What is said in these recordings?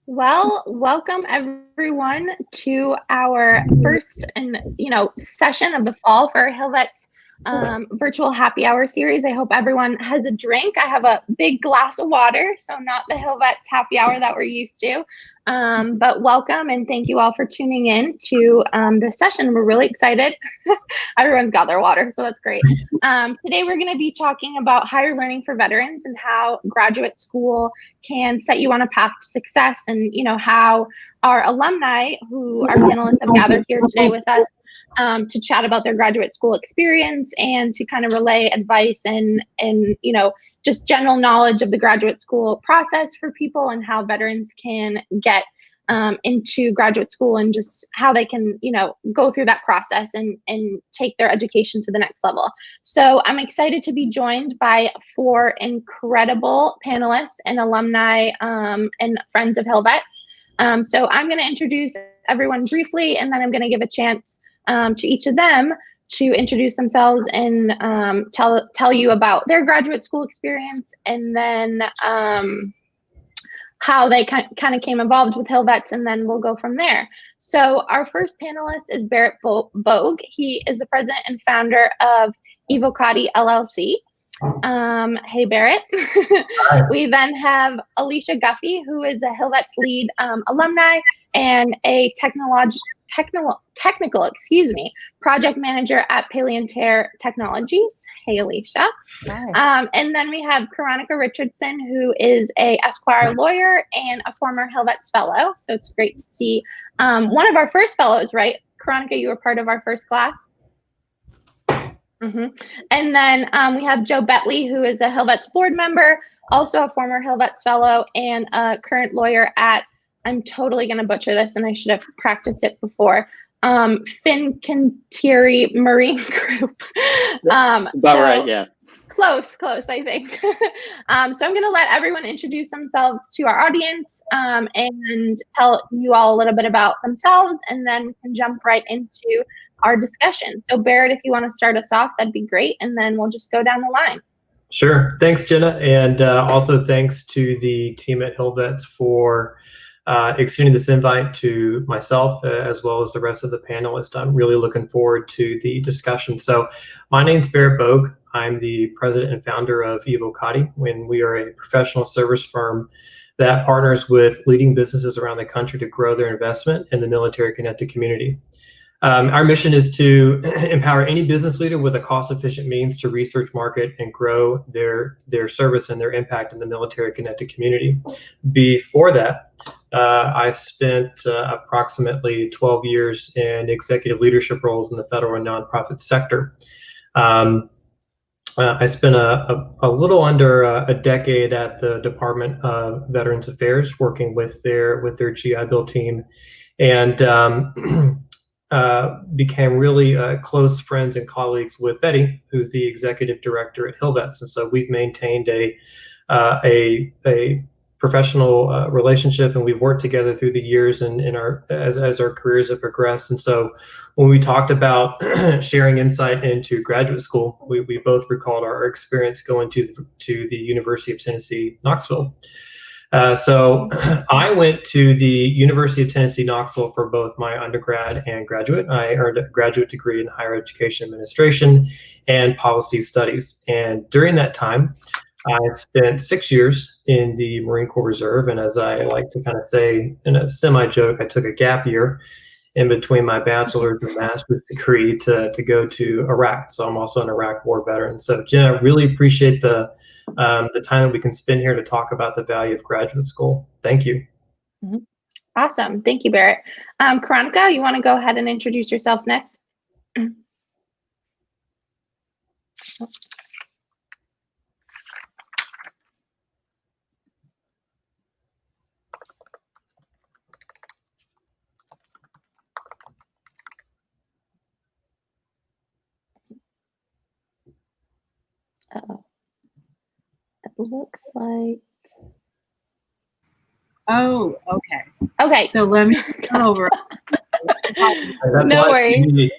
Well, welcome everyone to our first session of the fall for Hilvet's virtual happy hour series. I hope everyone has a drink. I have a big glass of water, so not the Hilvet's happy hour that we're used to. But welcome and thank you all for tuning in to this session. We're really excited. Everyone's got their water, so that's great. Today we're going to be talking about higher learning for veterans and how graduate school can set you on a path to success, and how our alumni, who our panelists have gathered here today with us to chat about their graduate school experience and to kind of relay advice and just general knowledge of the graduate school process for people and how veterans can get into graduate school and just how they can, go through that process and take their education to the next level. So I'm excited to be joined by 4 incredible panelists and alumni and friends of Hilvet's. So I'm going to introduce everyone briefly, and then I'm going to give a chance to each of them to introduce themselves and tell you about their graduate school experience, and then how they kind of came involved with Hilvet's, and then we'll go from there. So our first panelist is Barrett Bogue. He is the president and founder of Evocati LLC. Hey, Barrett. We then have Alicia Guffey, who is a Hilvet's lead alumni and a technical project manager at Palantir Technologies. Hey, Alicia. Hi. And then we have Karonica Richardson, who is a Esquire lawyer and a former Hilvet's fellow. So it's great to see one of our first fellows, right? Karonica, you were part of our first class. And then we have Joe Betley, who is a Hilvet's board member, also a former Hilvet's fellow and a current lawyer at, I'm totally going to butcher this and I should have practiced it before, Fincantieri Marine Group. Right, yeah. Close, I think. So I'm going to let everyone introduce themselves to our audience and tell you all a little bit about themselves, and then we can jump right into our discussion. So Barrett, if you want to start us off, that'd be great, and then we'll just go down the line. Sure. Thanks, Jenna. And also thanks to the team at Hilvet's for extending this invite to myself as well as the rest of the panelists. I'm really looking forward to the discussion. So my name's Barrett Bogue. I'm the president and founder of Evocati, when we are a professional service firm that partners with leading businesses around the country to grow their investment in the military-connected community. Our mission is to empower any business leader with a cost-efficient means to research, market, and grow their service and their impact in the military-connected community. Before that, I spent approximately 12 years in executive leadership roles in the federal and nonprofit sector. I spent a little under a decade at the Department of Veterans Affairs, working with their GI Bill team, and became really close friends and colleagues with Betty, who's the executive director at Hilvet's. And so we've maintained a professional relationship, and we've worked together through the years and as our careers have progressed. And so when we talked about sharing insight into graduate school, we both recalled our experience going to the University of Tennessee, Knoxville. So I went to the University of Tennessee, Knoxville for both my undergrad and graduate. I earned a graduate degree in higher education administration and policy studies. And during that time, I spent 6 years in the Marine Corps Reserve. And as I like to kind of say in a semi-joke, I took a gap year in between my bachelor's and master's degree to go to Iraq. So I'm also an Iraq war veteran. So Jen, I really appreciate the time that we can spend here to talk about the value of graduate school. Thank you. Awesome. Thank you, Barrett. Karonica, you want to go ahead and introduce yourselves next? Uh-oh. It looks like. Oh, okay. Okay. So let me come over. No worries.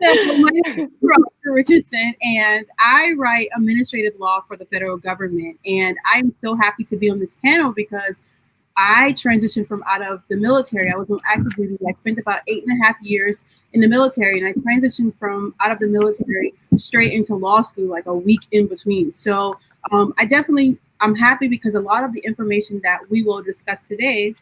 So my name is Karonica Richardson, and I write administrative law for the federal government. And I'm so happy to be on this panel because I transitioned from out of the military. I was on active duty. I spent about 8.5 years in the military, and I transitioned from out of the military straight into law school, like a week in between. So I'm happy because a lot of the information that we will discuss today,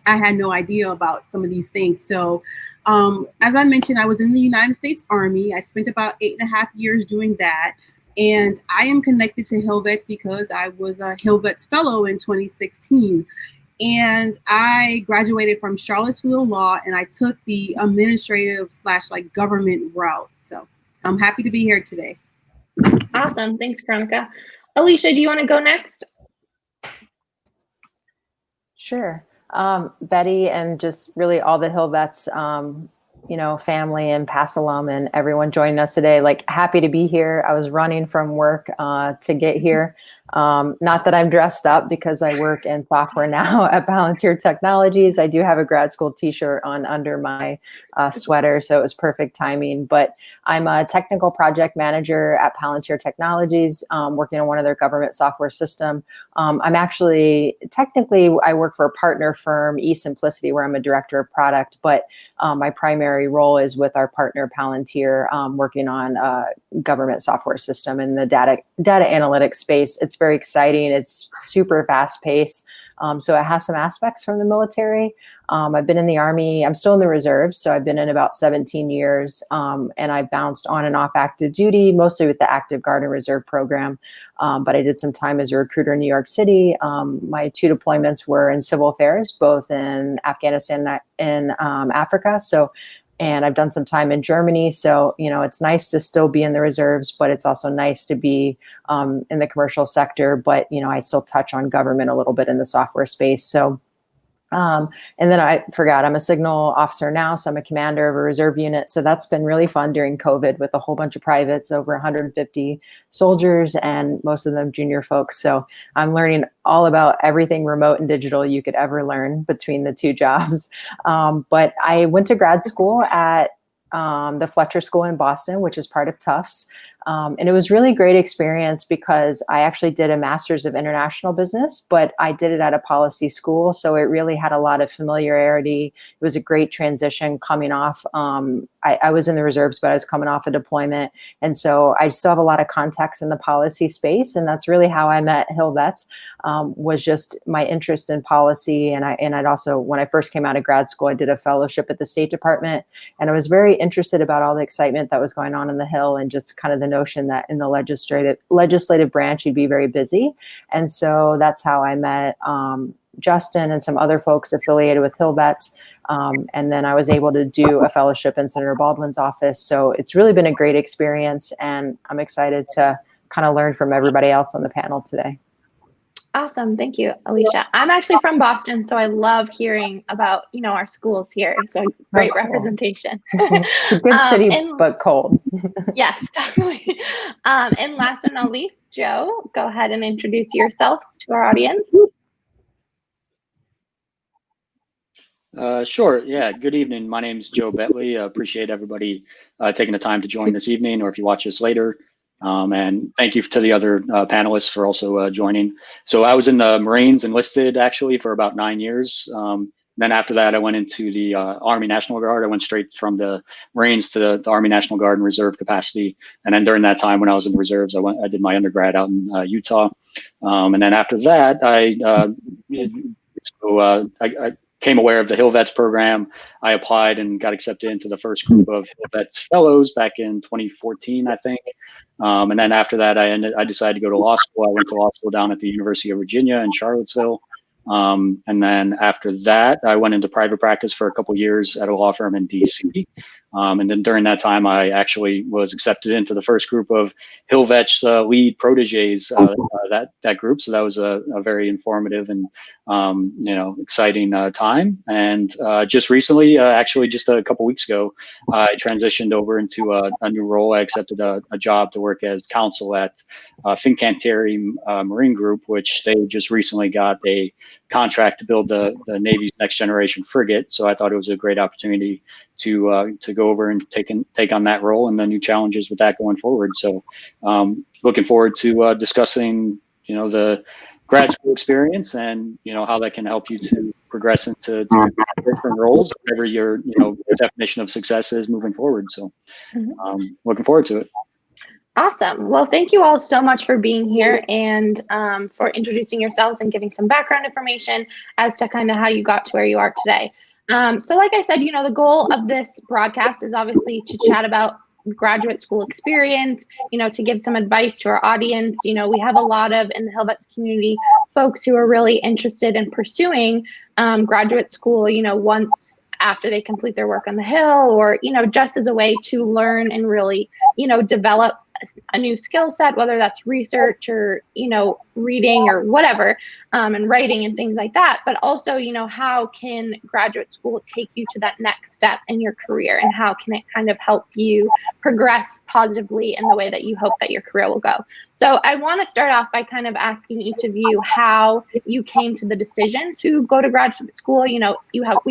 I had no idea about some of these things. So as I mentioned, I was in the United States Army. I spent about 8.5 years doing that. And I am connected to HillVets because I was a HillVets Fellow in 2016. And I graduated from Charlotte School of Law, and I took the administrative / like government route. So I'm happy to be here today. Awesome. Thanks, Veronica. Alicia, do you want to go next? Sure. Betty and just really all the HillVets, family and PASS alum and everyone joining us today. Like, happy to be here. I was running from work to get here. Not that I'm dressed up because I work in software now at Palantir Technologies. I do have a grad school t-shirt on under my sweater, so it was perfect timing. But I'm a technical project manager at Palantir Technologies, working on one of their government software system. I'm actually, technically, I work for a partner firm, eSimplicity, where I'm a director of product, but my primary role is with our partner Palantir, working on a government software system in the data analytics space. It's very exciting. It's super fast paced. So it has some aspects from the military. I've been in the Army. I'm still in the reserves. So I've been in about 17 years. And I bounced on and off active duty, mostly with the Active Guard and Reserve program. But I did some time as a recruiter in New York City. My 2 deployments were in civil affairs, both in Afghanistan and Africa. And I've done some time in Germany. So, it's nice to still be in the reserves, but it's also nice to be in the commercial sector. But, I still touch on government a little bit in the software space. So, and then I forgot, I'm a signal officer now. So I'm a commander of a reserve unit. So that's been really fun during COVID with a whole bunch of privates, over 150 soldiers, and most of them junior folks. So I'm learning all about everything remote and digital you could ever learn between the 2 jobs. But I went to grad school at the Fletcher School in Boston, which is part of Tufts. And it was really a great experience because I actually did a master's of international business, but I did it at a policy school. So it really had a lot of familiarity. It was a great transition coming off. I was in the reserves, but I was coming off a deployment. And so I still have a lot of contacts in the policy space. And that's really how I met HillVets, was just my interest in policy. And I'd also, when I first came out of grad school, I did a fellowship at the State Department. And I was very interested about all the excitement that was going on in the Hill, and just kind of the notion that in the legislative branch, you'd be very busy. And so that's how I met Justin and some other folks affiliated with HillVets. And then I was able to do a fellowship in Senator Baldwin's office. So it's really been a great experience, and I'm excited to kind of learn from everybody else on the panel today. Awesome. Thank you, Alicia. I'm actually from Boston, so I love hearing about, our schools here. So great representation. It's a good city, but cold. Yes, definitely. And last but not least, Joe, go ahead and introduce yourselves to our audience. Sure. Yeah. Good evening. My name is Joe Bentley. Appreciate everybody taking the time to join this evening, or if you watch this later. And thank you to the other panelists for also joining. So I was in the Marines, enlisted actually for about 9 years. Then after that, I went into the Army National Guard. I went straight from the Marines to the Army National Guard in reserve capacity. And then during that time when I was in the reserves, I did my undergrad out in Utah. And then after that, I came aware of the HillVets program. I applied and got accepted into the first group of HillVets fellows back in 2014, I think. And then after that, I decided to go to law school. I went to law school down at the University of Virginia in Charlottesville. And then after that, I went into private practice for a couple of years at a law firm in DC. And then during that time, I actually was accepted into the first group of HillVets lead proteges, that group. So that was a very informative and exciting time. And just recently, actually just a couple weeks ago, I transitioned over into a new role. I accepted a job to work as counsel at Fincantieri Marine Group, which they just recently got a contract to build the Navy's next generation frigate. So I thought it was a great opportunity to go over and take on that role and the new challenges with that going forward. So looking forward to discussing, the grad school experience, and how that can help you to progress into different roles, whatever your definition of success is moving forward. So looking forward to it. Awesome. Well, thank you all so much for being here and for introducing yourselves and giving some background information as to kind of how you got to where you are today. So like I said, the goal of this broadcast is obviously to chat about graduate school experience, to give some advice to our audience. We have a lot of, in the Hillvets community, folks who are really interested in pursuing graduate school, once after they complete their work on the Hill, or, just as a way to learn and really, develop a new skill set, whether that's research or, reading or whatever, and writing and things like that. But also, how can graduate school take you to that next step in your career, and how can it kind of help you progress positively in the way that you hope that your career will go? So I want to start off by kind of asking each of you how you came to the decision to go to graduate school. We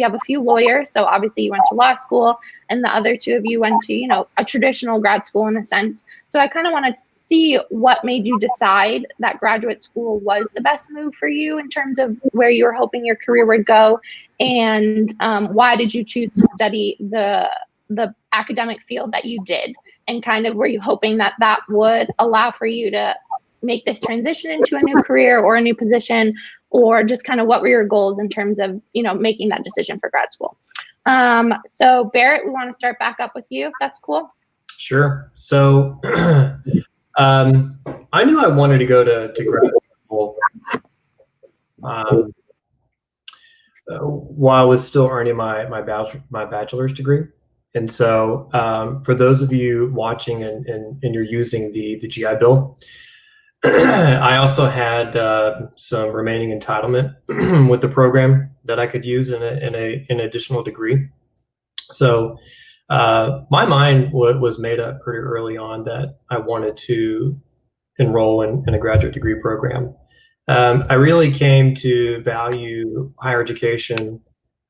have a few lawyers, so obviously you went to law school, and the other two of you went to, a traditional grad school in a sense. So I kind of want to see what made you decide that graduate school was the best move for you in terms of where you were hoping your career would go, and why did you choose to study the academic field that you did, and kind of were you hoping that that would allow for you to make this transition into a new career or a new position, or just kind of what were your goals in terms of making that decision for grad school? So Barrett, we want to start back up with you, if that's cool. Sure. So I knew I wanted to go to grad school while I was still earning my bachelor's degree. And so for those of you watching and you're using the GI Bill, I also had some remaining entitlement with the program that I could use in an additional degree. So my mind was made up pretty early on that I wanted to enroll in a graduate degree program. I really came to value higher education,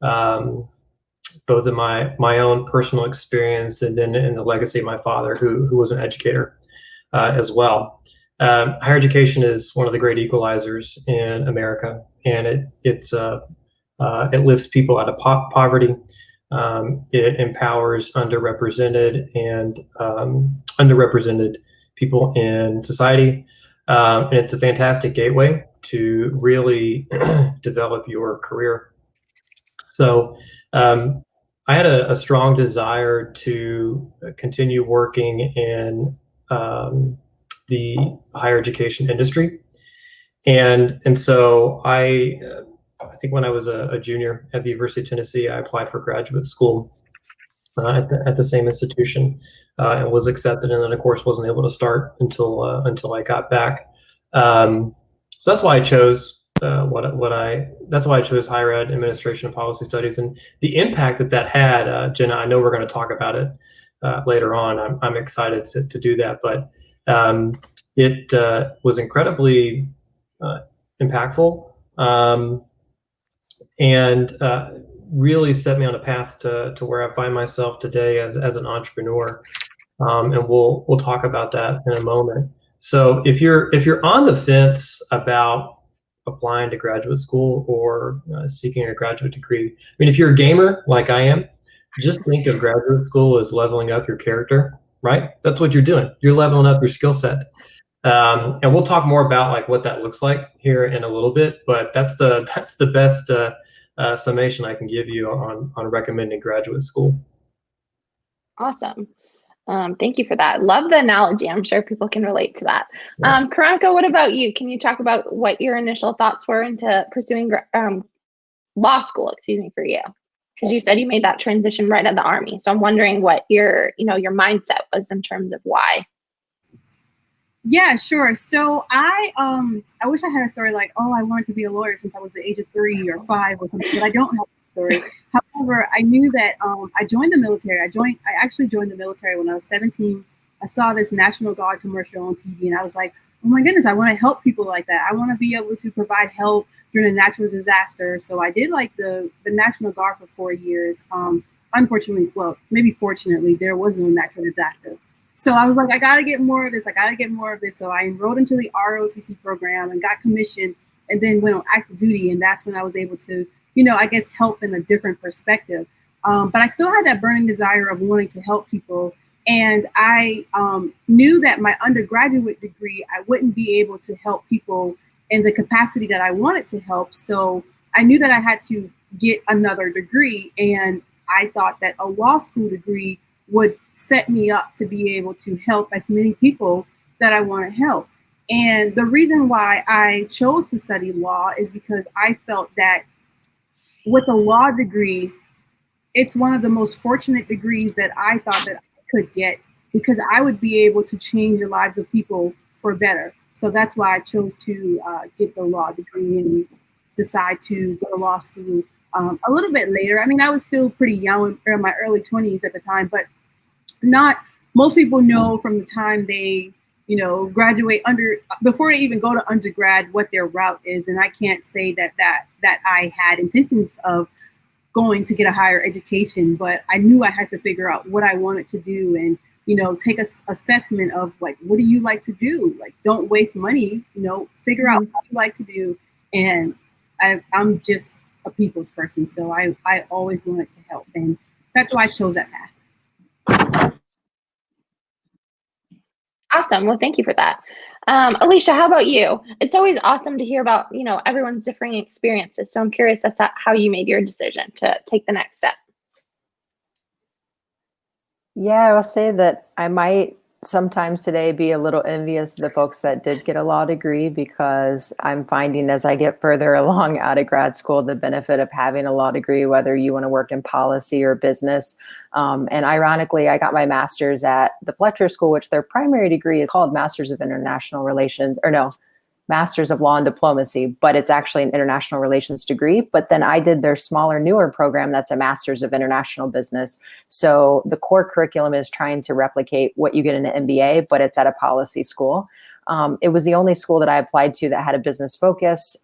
both in my own personal experience and then in the legacy of my father, who was an educator as well. Higher education is one of the great equalizers in America, and it lifts people out of poverty. It empowers underrepresented people in society, and it's a fantastic gateway to really develop your career. So I had a strong desire to continue working in the higher education industry, and so I think when I was a junior at the University of Tennessee, I applied for graduate school at the same institution and was accepted, and then of course wasn't able to start until I got back. So that's why I chose that's why I chose higher ed, administration, and policy studies, and the impact that had. Jenna, I know we're going to talk about it later on. I'm excited to do that, but it was incredibly impactful. And really set me on a path to where I find myself today as an entrepreneur, and we'll talk about that in a moment. So if you're on the fence about applying to graduate school or seeking a graduate degree, I mean, if you're a gamer like I am, just think of graduate school as leveling up your character, right? That's what you're doing. You're leveling up your skill set. And we'll talk more about like what that looks like here in a little bit, but that's the best summation I can give you on recommending graduate school. Awesome. Thank you for that. Love the analogy. I'm sure people can relate to that. Karanka, what about you? Can you talk about what your initial thoughts were into pursuing law school, for you? Because you said you made that transition right out of the Army. So I'm wondering what your mindset was in terms of why. Yeah, sure. So I wish I had a story like, I wanted to be a lawyer since I was the age of 3 or 5 or something, but I don't have a story. However, I knew that I joined the military. I actually joined the military when I was 17. I saw this National Guard commercial on TV, and I was like, oh my goodness, I want to help people like that. I want to be able to provide help during a natural disaster. So I did like the National Guard for 4 years. Unfortunately, well, maybe fortunately, there was no natural disaster. So I was like, I got to get more of this. So I enrolled into the ROTC program and got commissioned and then went on active duty. And that's when I was able to, I guess help in a different perspective. But I still had that burning desire of wanting to help people. And I knew that my undergraduate degree, I wouldn't be able to help people in the capacity that I wanted to help. So I knew that I had to get another degree. And I thought that a law school degree would set me up to be able to help as many people that I want to help. And the reason why I chose to study law is because I felt that with a law degree, it's one of the most fortunate degrees that I thought that I could get, because I would be able to change the lives of people for better. So that's why I chose to get the law degree and decide to go to law school a little bit later. I mean, I was still pretty young, in my early 20s at the time, but not most people know from the time they, graduate before they even go to undergrad what their route is. And I can't say that I had intentions of going to get a higher education, but I knew I had to figure out what I wanted to do and, take a assessment of like, what do you like to do? Like, don't waste money, figure out what you like to do. And I'm just a people's person. So I always wanted to help. And that's why I chose that path. Awesome. Well, thank you for that. Alicia, how about you? It's always awesome to hear about, everyone's differing experiences. So I'm curious as to how you made your decision to take the next step. Yeah, I will say that I might sometimes today be a little envious of the folks that did get a law degree, because I'm finding as I get further along out of grad school, the benefit of having a law degree, whether you want to work in policy or business. And ironically, I got my master's at the Fletcher School, which their primary degree is called Masters of International Relations, or no, Masters of Law and Diplomacy, but it's actually an international relations degree. But then I did their smaller, newer program that's a Masters of International Business. So the core curriculum is trying to replicate what you get in an MBA, but it's at a policy school. It was the only school that I applied to that had a business focus.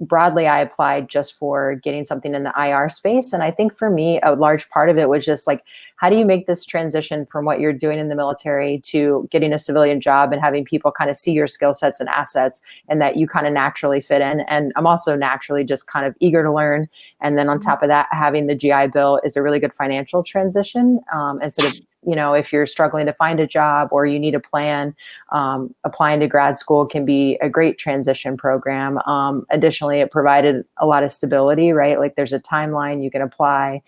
Broadly, I applied just for getting something in the IR space. And I think for me, a large part of it was just like, how do you make this transition from what you're doing in the military to getting a civilian job and having people kind of see your skill sets and assets, and that you kind of naturally fit in. And I'm also naturally just kind of eager to learn. And then on top of that, having the GI Bill is a really good financial transition. And sort of, if you're struggling to find a job or you need a plan, applying to grad school can be a great transition program. Additionally, it provided a lot of stability, right? Like there's a timeline you can apply.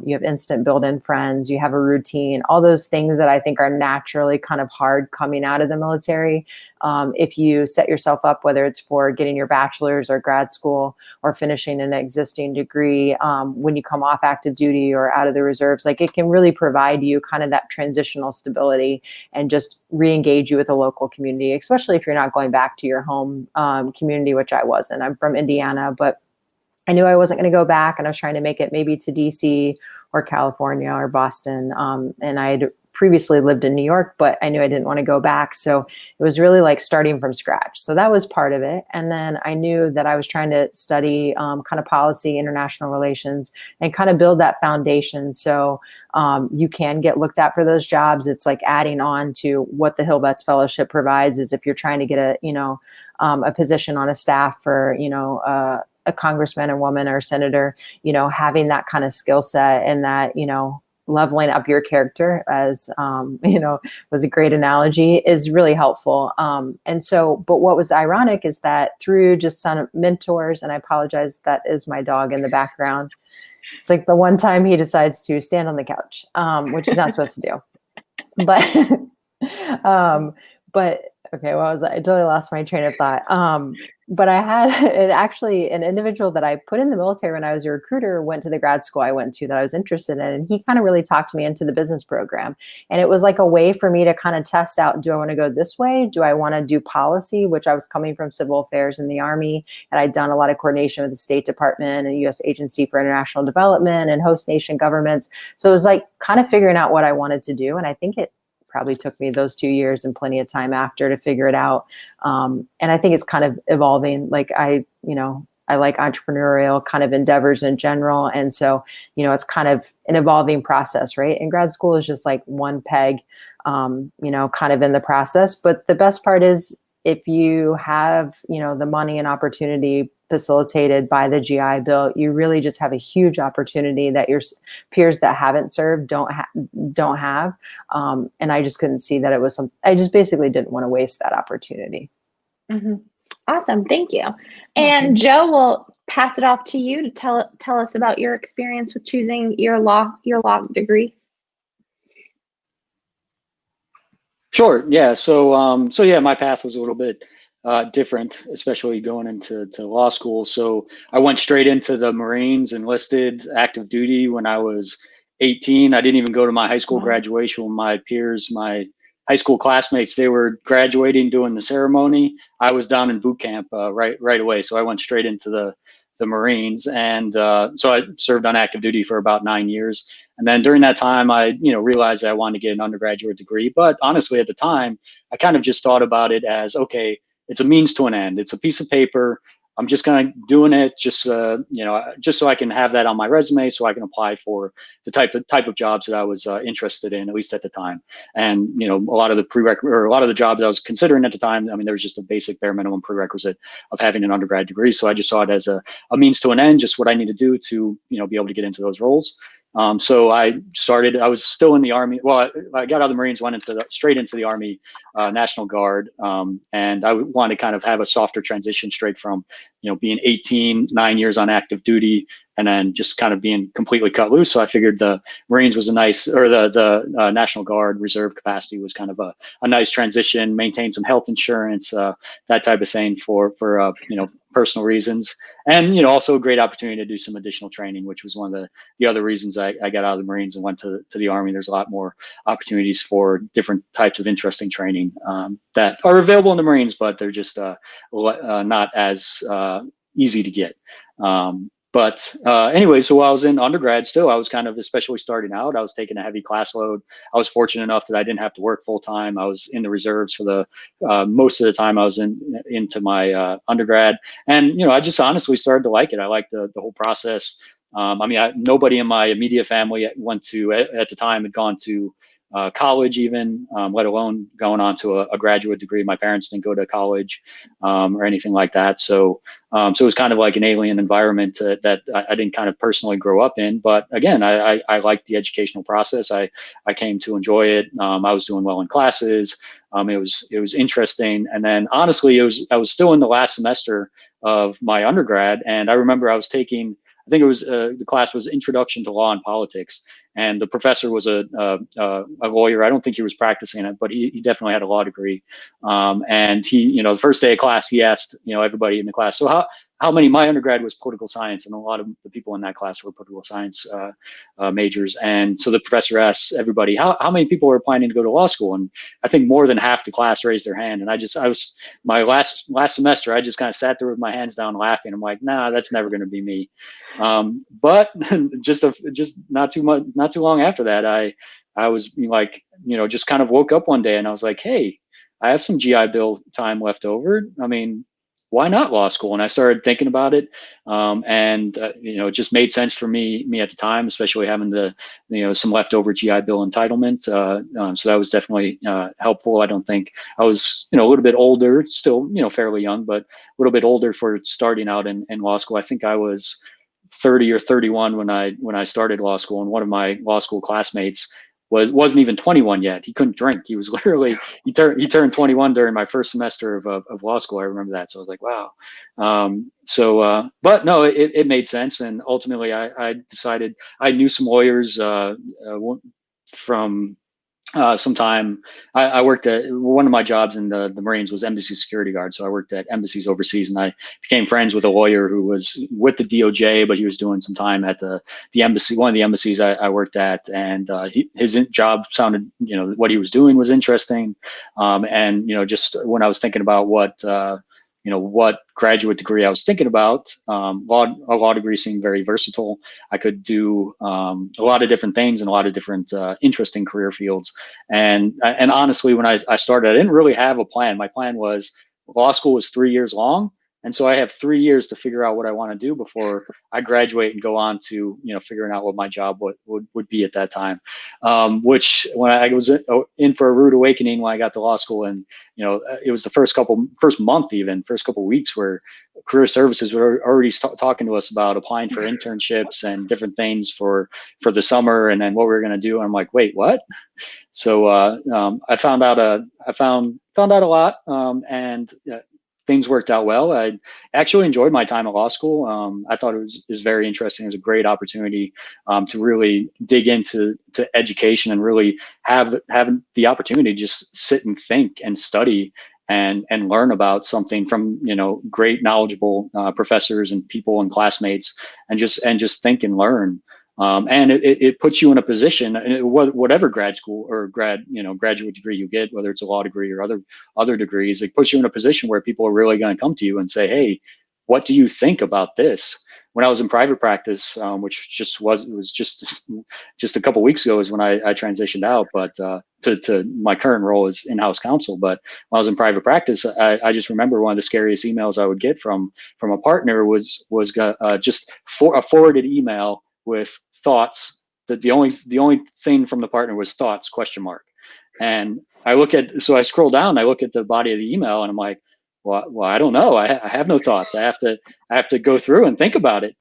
You have instant build-in friends, you have a routine, all those things that I think are naturally kind of hard coming out of the military. If you set yourself up, whether it's for getting your bachelor's or grad school or finishing an existing degree, when you come off active duty or out of the reserves, like it can really provide you kind of that transitional stability and just re-engage you with a local community, especially if you're not going back to your home community, which I wasn't. I'm from Indiana, but I knew I wasn't going to go back, and I was trying to make it maybe to DC or California or Boston. And I had previously lived in New York, but I knew I didn't want to go back. So it was really like starting from scratch. So that was part of it. And then I knew that I was trying to study kind of policy, international relations, and kind of build that foundation. So you can get looked at for those jobs. It's like adding on to what the Hill Vets Fellowship provides is if you're trying to get a position on a staff for, a congressman or woman or senator, having that kind of skill set and that, leveling up your character, as, was a great analogy, is really helpful. And so, but what was ironic is that through just some mentors, and I apologize, that is my dog in the background. It's like the one time he decides to stand on the couch, which he's not supposed to do. But okay, what was I totally lost my train of thought. But I had an individual that I put in the military when I was a recruiter went to the grad school I went to that I was interested in. And he kind of really talked me into the business program. And it was like a way for me to kind of test out, do I want to go this way? Do I want to do policy, which I was coming from civil affairs in the Army. And I'd done a lot of coordination with the State Department and U.S. Agency for International Development and host nation governments. So it was like kind of figuring out what I wanted to do. And I think it probably took me those 2 years and plenty of time after to figure it out. And I think it's kind of evolving. Like I like entrepreneurial kind of endeavors in general. And so, it's kind of an evolving process, right? And grad school is just like one peg, kind of in the process. But the best part is if you have, the money and opportunity facilitated by the GI Bill, you really just have a huge opportunity that your peers that haven't served don't have. And I just couldn't see that it was I just basically didn't want to waste that opportunity. Mm-hmm. Awesome. Thank you. And Joe, we'll pass it off to you to tell us about your experience with choosing your law degree. Sure. Yeah. So yeah, my path was a little bit different, especially going into law school. So I went straight into the Marines, enlisted active duty when I was 18. I didn't even go to my high school graduation. My peers, my high school classmates, they were graduating, doing the ceremony. I was down in boot camp right away. So I went straight into the Marines, and so I served on active duty for about 9 years. And then during that time, I realized that I wanted to get an undergraduate degree. But honestly, at the time, I kind of just thought about it as, okay, it's a means to an end. It's a piece of paper. I'm just kind of doing it just just so I can have that on my resume, so I can apply for the type of jobs that I was interested in, at least at the time. And a lot of the jobs I was considering at the time, I mean, there was just a basic bare minimum prerequisite of having an undergrad degree. So I just saw it as a means to an end, just what I need to do to be able to get into those roles. So I was still in the Army. Well, I got out of the Marines, went straight into the Army National Guard. And I wanted to kind of have a softer transition straight from, being 18, 9 years on active duty, and then just kind of being completely cut loose. So I figured the Marines was the National Guard reserve capacity was kind of a nice transition, maintain some health insurance, that type of thing for personal reasons. And, also a great opportunity to do some additional training, which was one of the other reasons I got out of the Marines and went to the Army. There's a lot more opportunities for different types of interesting training that are available in the Marines, but they're just not as easy to get. But anyway, so while I was in undergrad still, I was kind of, especially starting out, I was taking a heavy class load. I was fortunate enough that I didn't have to work full time. I was in the reserves for the most of the time I was into my undergrad. And, I just honestly started to like it. I liked the whole process. Nobody in my immediate family at the time had gone to college even, let alone going on to a graduate degree. My parents didn't go to college or anything like that. So it was kind of like an alien environment that I didn't kind of personally grow up in. But again, I liked the educational process. I came to enjoy it. I was doing well in classes. It was interesting. And then honestly, I was still in the last semester of my undergrad. And I remember I was taking, I think it was the class was Introduction to Law and Politics, and the professor was a lawyer. I don't think he was practicing it, but he definitely had a law degree. And he, the first day of class, he asked everybody in the class, so how many? My undergrad was political science, and a lot of the people in that class were political science majors. And so the professor asked everybody, how many people are planning to go to law school? And I think more than half the class raised their hand. And I was my last semester, I just kind of sat there with my hands down laughing. I'm like, nah, that's never going to be me. But just not too long after that, I was like, just kind of woke up one day and I was like, hey, I have some GI Bill time left over. I mean, why not law school? And I started thinking about it. It just made sense for me at the time, especially having some leftover GI Bill entitlement. So that was definitely helpful. I don't think I was, a little bit older, still, fairly young, but a little bit older for starting out in law school. I think I was 30 or 31 when I started law school, and one of my law school classmates wasn't even 21 yet. He couldn't drink. He was literally he turned 21 during my first semester of law school. I remember that. So I was like, wow. But no, it made sense. And ultimately I decided, I knew some lawyers from sometime. I worked at, one of my jobs in the Marines was embassy security guard. So I worked at embassies overseas, and I became friends with a lawyer who was with the DOJ, but he was doing some time at the embassy, one of the embassies I worked at. And his job sounded, what he was doing was interesting. And just when I was thinking about what graduate degree I was thinking about, a law degree seemed very versatile. I could do a lot of different things in a lot of different interesting career fields. And honestly, when I started, I didn't really have a plan. My plan was law school was 3 years long, And so I have 3 years to figure out what I want to do before I graduate and go on to, figuring out what my job would be at that time. Which when I was in for a rude awakening when I got to law school, and it was the first month, even first couple weeks, where career services were already talking to us about applying for internships and different things for the summer, and then what we were going to do. And I'm like, wait, what? So I found out a lot, and things worked out well. I actually enjoyed my time at law school. I thought it was very interesting. It was a great opportunity to really dig into education and really have the opportunity to just sit and think and study and learn about something from great knowledgeable professors and people and classmates, and just think and learn. And it puts you in a position, whatever grad school or graduate degree you get, whether it's a law degree or other degrees, it puts you in a position where people are really going to come to you and say, hey, what do you think about this? When I was in private practice, which was just a couple weeks ago is when I transitioned out, but to my current role as in-house counsel. But when I was in private practice, I just remember one of the scariest emails I would get from a partner was just a forwarded email with thoughts, that the only thing from the partner was thoughts ? And I scroll down, I look at the body of the email, and I'm like, well, I don't know. I have no thoughts. I have to go through and think about it.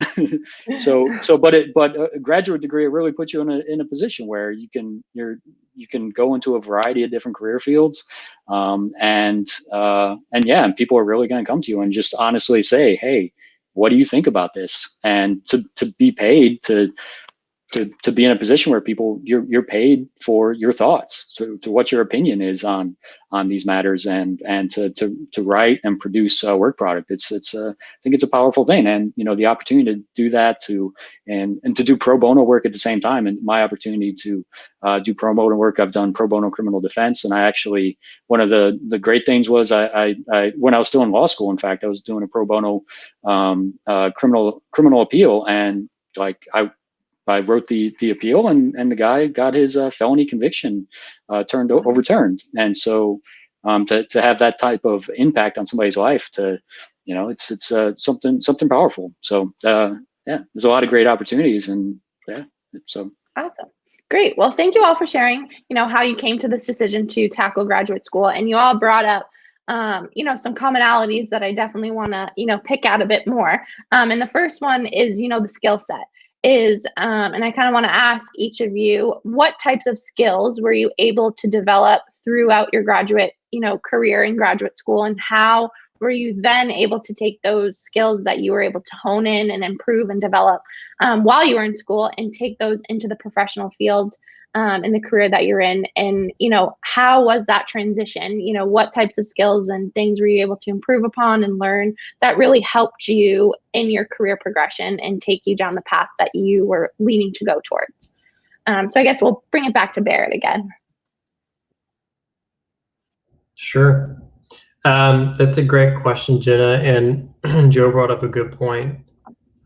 But a graduate degree, it really puts you in a position where you can go into a variety of different career fields, and people are really going to come to you and just honestly say, hey, what do you think about this? And to be paid to be in a position where you're paid for your thoughts, to what your opinion is on these matters, and to write and produce a work product. I think it's a powerful thing, and the opportunity to do that, and to do pro bono work at the same time, and my opportunity to do pro bono work. I've done pro bono criminal defense, and I actually, one of the great things was I when I was still in law school, in fact, I was doing a pro bono criminal appeal, and I wrote the appeal, and the guy got his felony conviction overturned. And so to have that type of impact on somebody's life, it's something powerful. So there's a lot of great opportunities, and so. Awesome. Great. Well, thank you all for sharing, how you came to this decision to tackle graduate school. And you all brought up some commonalities that I definitely want to, pick out a bit more. And the first one is, the skill set. And I kind of want to ask each of you, what types of skills were you able to develop throughout your graduate, career in graduate school, and how were you then able to take those skills that you were able to hone in and improve and develop while you were in school, and take those into the professional field in the career that you're in? And, how was that transition? What types of skills and things were you able to improve upon and learn that really helped you in your career progression and take you down the path that you were leaning to go towards? So I guess we'll bring it back to Barrett again. Sure. That's a great question, Jenna. And Joe brought up a good point,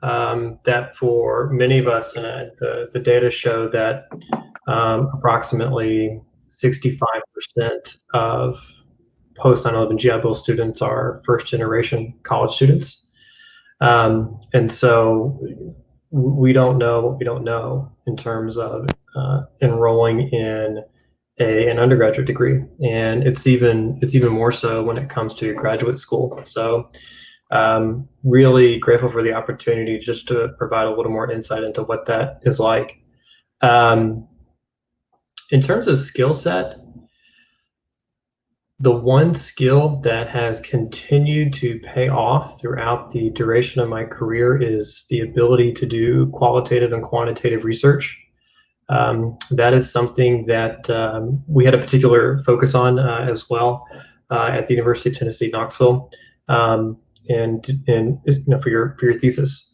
that for many of us, the data show that approximately 65% of post 9/11 GI Bill students are first generation college students. And so we don't know what we don't know in terms of enrolling in an undergraduate degree, and it's even more so when it comes to graduate school. So really grateful for the opportunity just to provide a little more insight into what that is like. In terms of skill set, the one skill that has continued to pay off throughout the duration of my career is the ability to do qualitative and quantitative research. That is something that we had a particular focus on as well at the University of Tennessee, Knoxville, and for your thesis.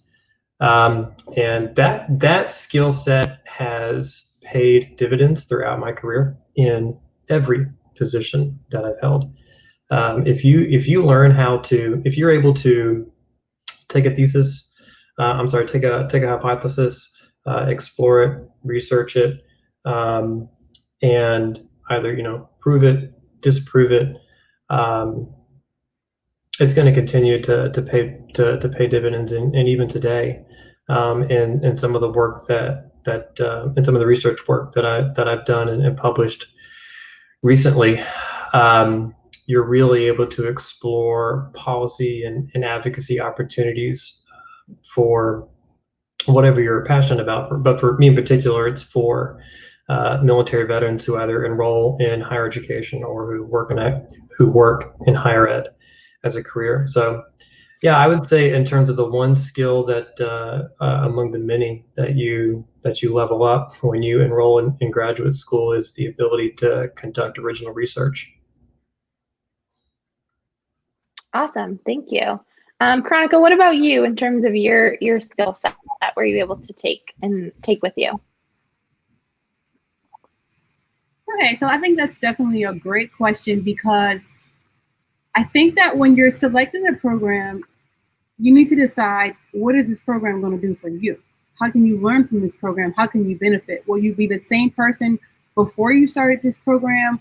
And that skill set has paid dividends throughout my career in every position that I've held. If you're able to take a thesis, take a hypothesis, explore it, research it, and either prove it, disprove it, it's going to continue to pay dividends, and even today, in some of the work that in some of the research work that I've done and published recently. You're really able to explore policy and advocacy opportunities for whatever you're passionate about. But for me in particular, it's for military veterans who either enroll in higher education or who work in higher ed as a career. So, yeah, I would say in terms of the one skill that among the many that you level up when you enroll in graduate school is the ability to conduct original research. Awesome. Thank you. Chronica, what about you in terms of your skill set? Were you able to take with you? Okay, so I think that's definitely a great question, because I think that when you're selecting a program, you need to decide, what is this program going to do for you? How can you learn from this program? How can you benefit? Will you be the same person before you started this program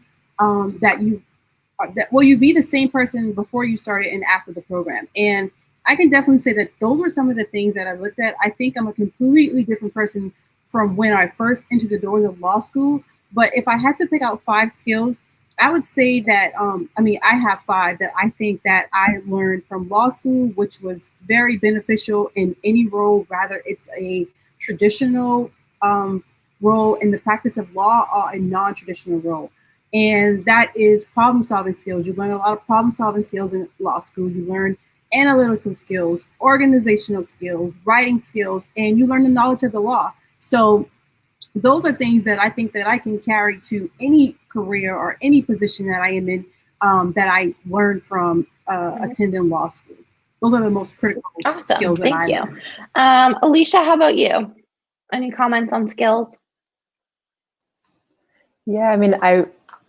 will you be the same person before you started and after the program? And I can definitely say that those were some of the things that I looked at. I think I'm a completely different person from when I first entered the doors of law school. But if I had to pick out 5 skills, I would say that, I have 5 that I think that I learned from law school, which was very beneficial in any role, rather it's a traditional role in the practice of law or a non-traditional role. And that is problem solving skills. You learn a lot of problem solving skills in law school. You learn analytical skills, organizational skills, writing skills, and you learn the knowledge of the law. So those are things that I think that I can carry to any career or any position that I am in, that I learned from attending law school. Those are the most critical skills that I learned. Thank you. Alicia, how about you? Any comments on skills? Yeah, I mean,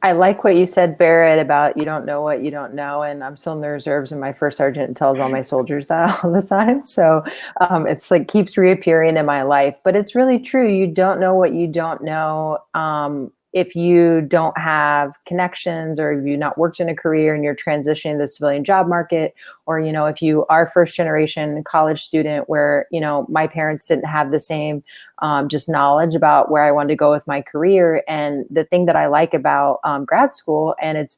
I like what you said, Barrett, about you don't know what you don't know. And I'm still in the reserves, and my first sergeant tells all my soldiers that all the time. So it's like keeps reappearing in my life. But it's really true. You don't know what you don't know. If you don't have connections, or if you've not worked in a career and you're transitioning to the civilian job market, or, if you are first generation college student where, my parents didn't have the same just knowledge about where I wanted to go with my career. And the thing that I like about grad school, and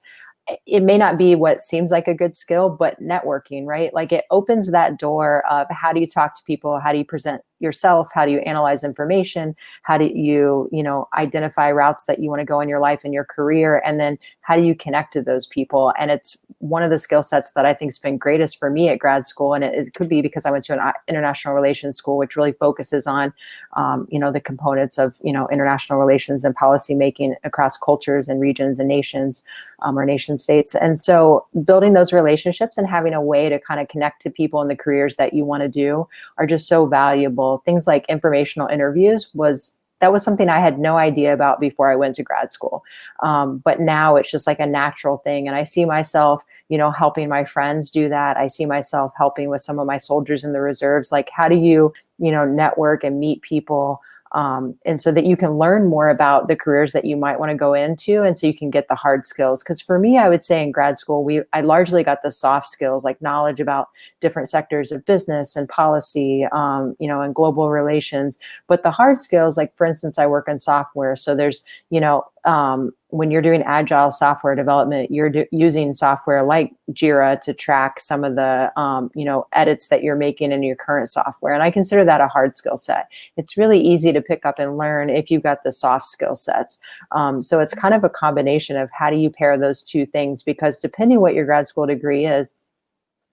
it may not be what seems like a good skill, but networking, right? Like it opens that door of how do you talk to people? How do you present yourself? How do you analyze information? How do you, identify routes that you want to go in your life and your career? And then how do you connect to those people? And it's one of the skill sets that I think has been greatest for me at grad school. And it could be because I went to an international relations school, which really focuses on, the components of, international relations and policy making across cultures and regions and nations, or nation states. And so building those relationships and having a way to kind of connect to people in the careers that you want to do are just so valuable. Things like informational interviews was something I had no idea about before I went to grad school. But now it's just like a natural thing. And I see myself, helping my friends do that. I see myself helping with some of my soldiers in the reserves. Like, how do you, network and meet people? And so that you can learn more about the careers that you might want to go into. And so you can get the hard skills. Because for me, I would say in grad school, I largely got the soft skills, like knowledge about different sectors of business and policy, and global relations. But the hard skills, like for instance, I work in software. So there's, when you're doing agile software development, you're using software like Jira to track some of the, edits that you're making in your current software. And I consider that a hard skill set. It's really easy to pick up and learn if you've got the soft skill sets. So it's kind of a combination of how do you pair those two things, because depending what your grad school degree is,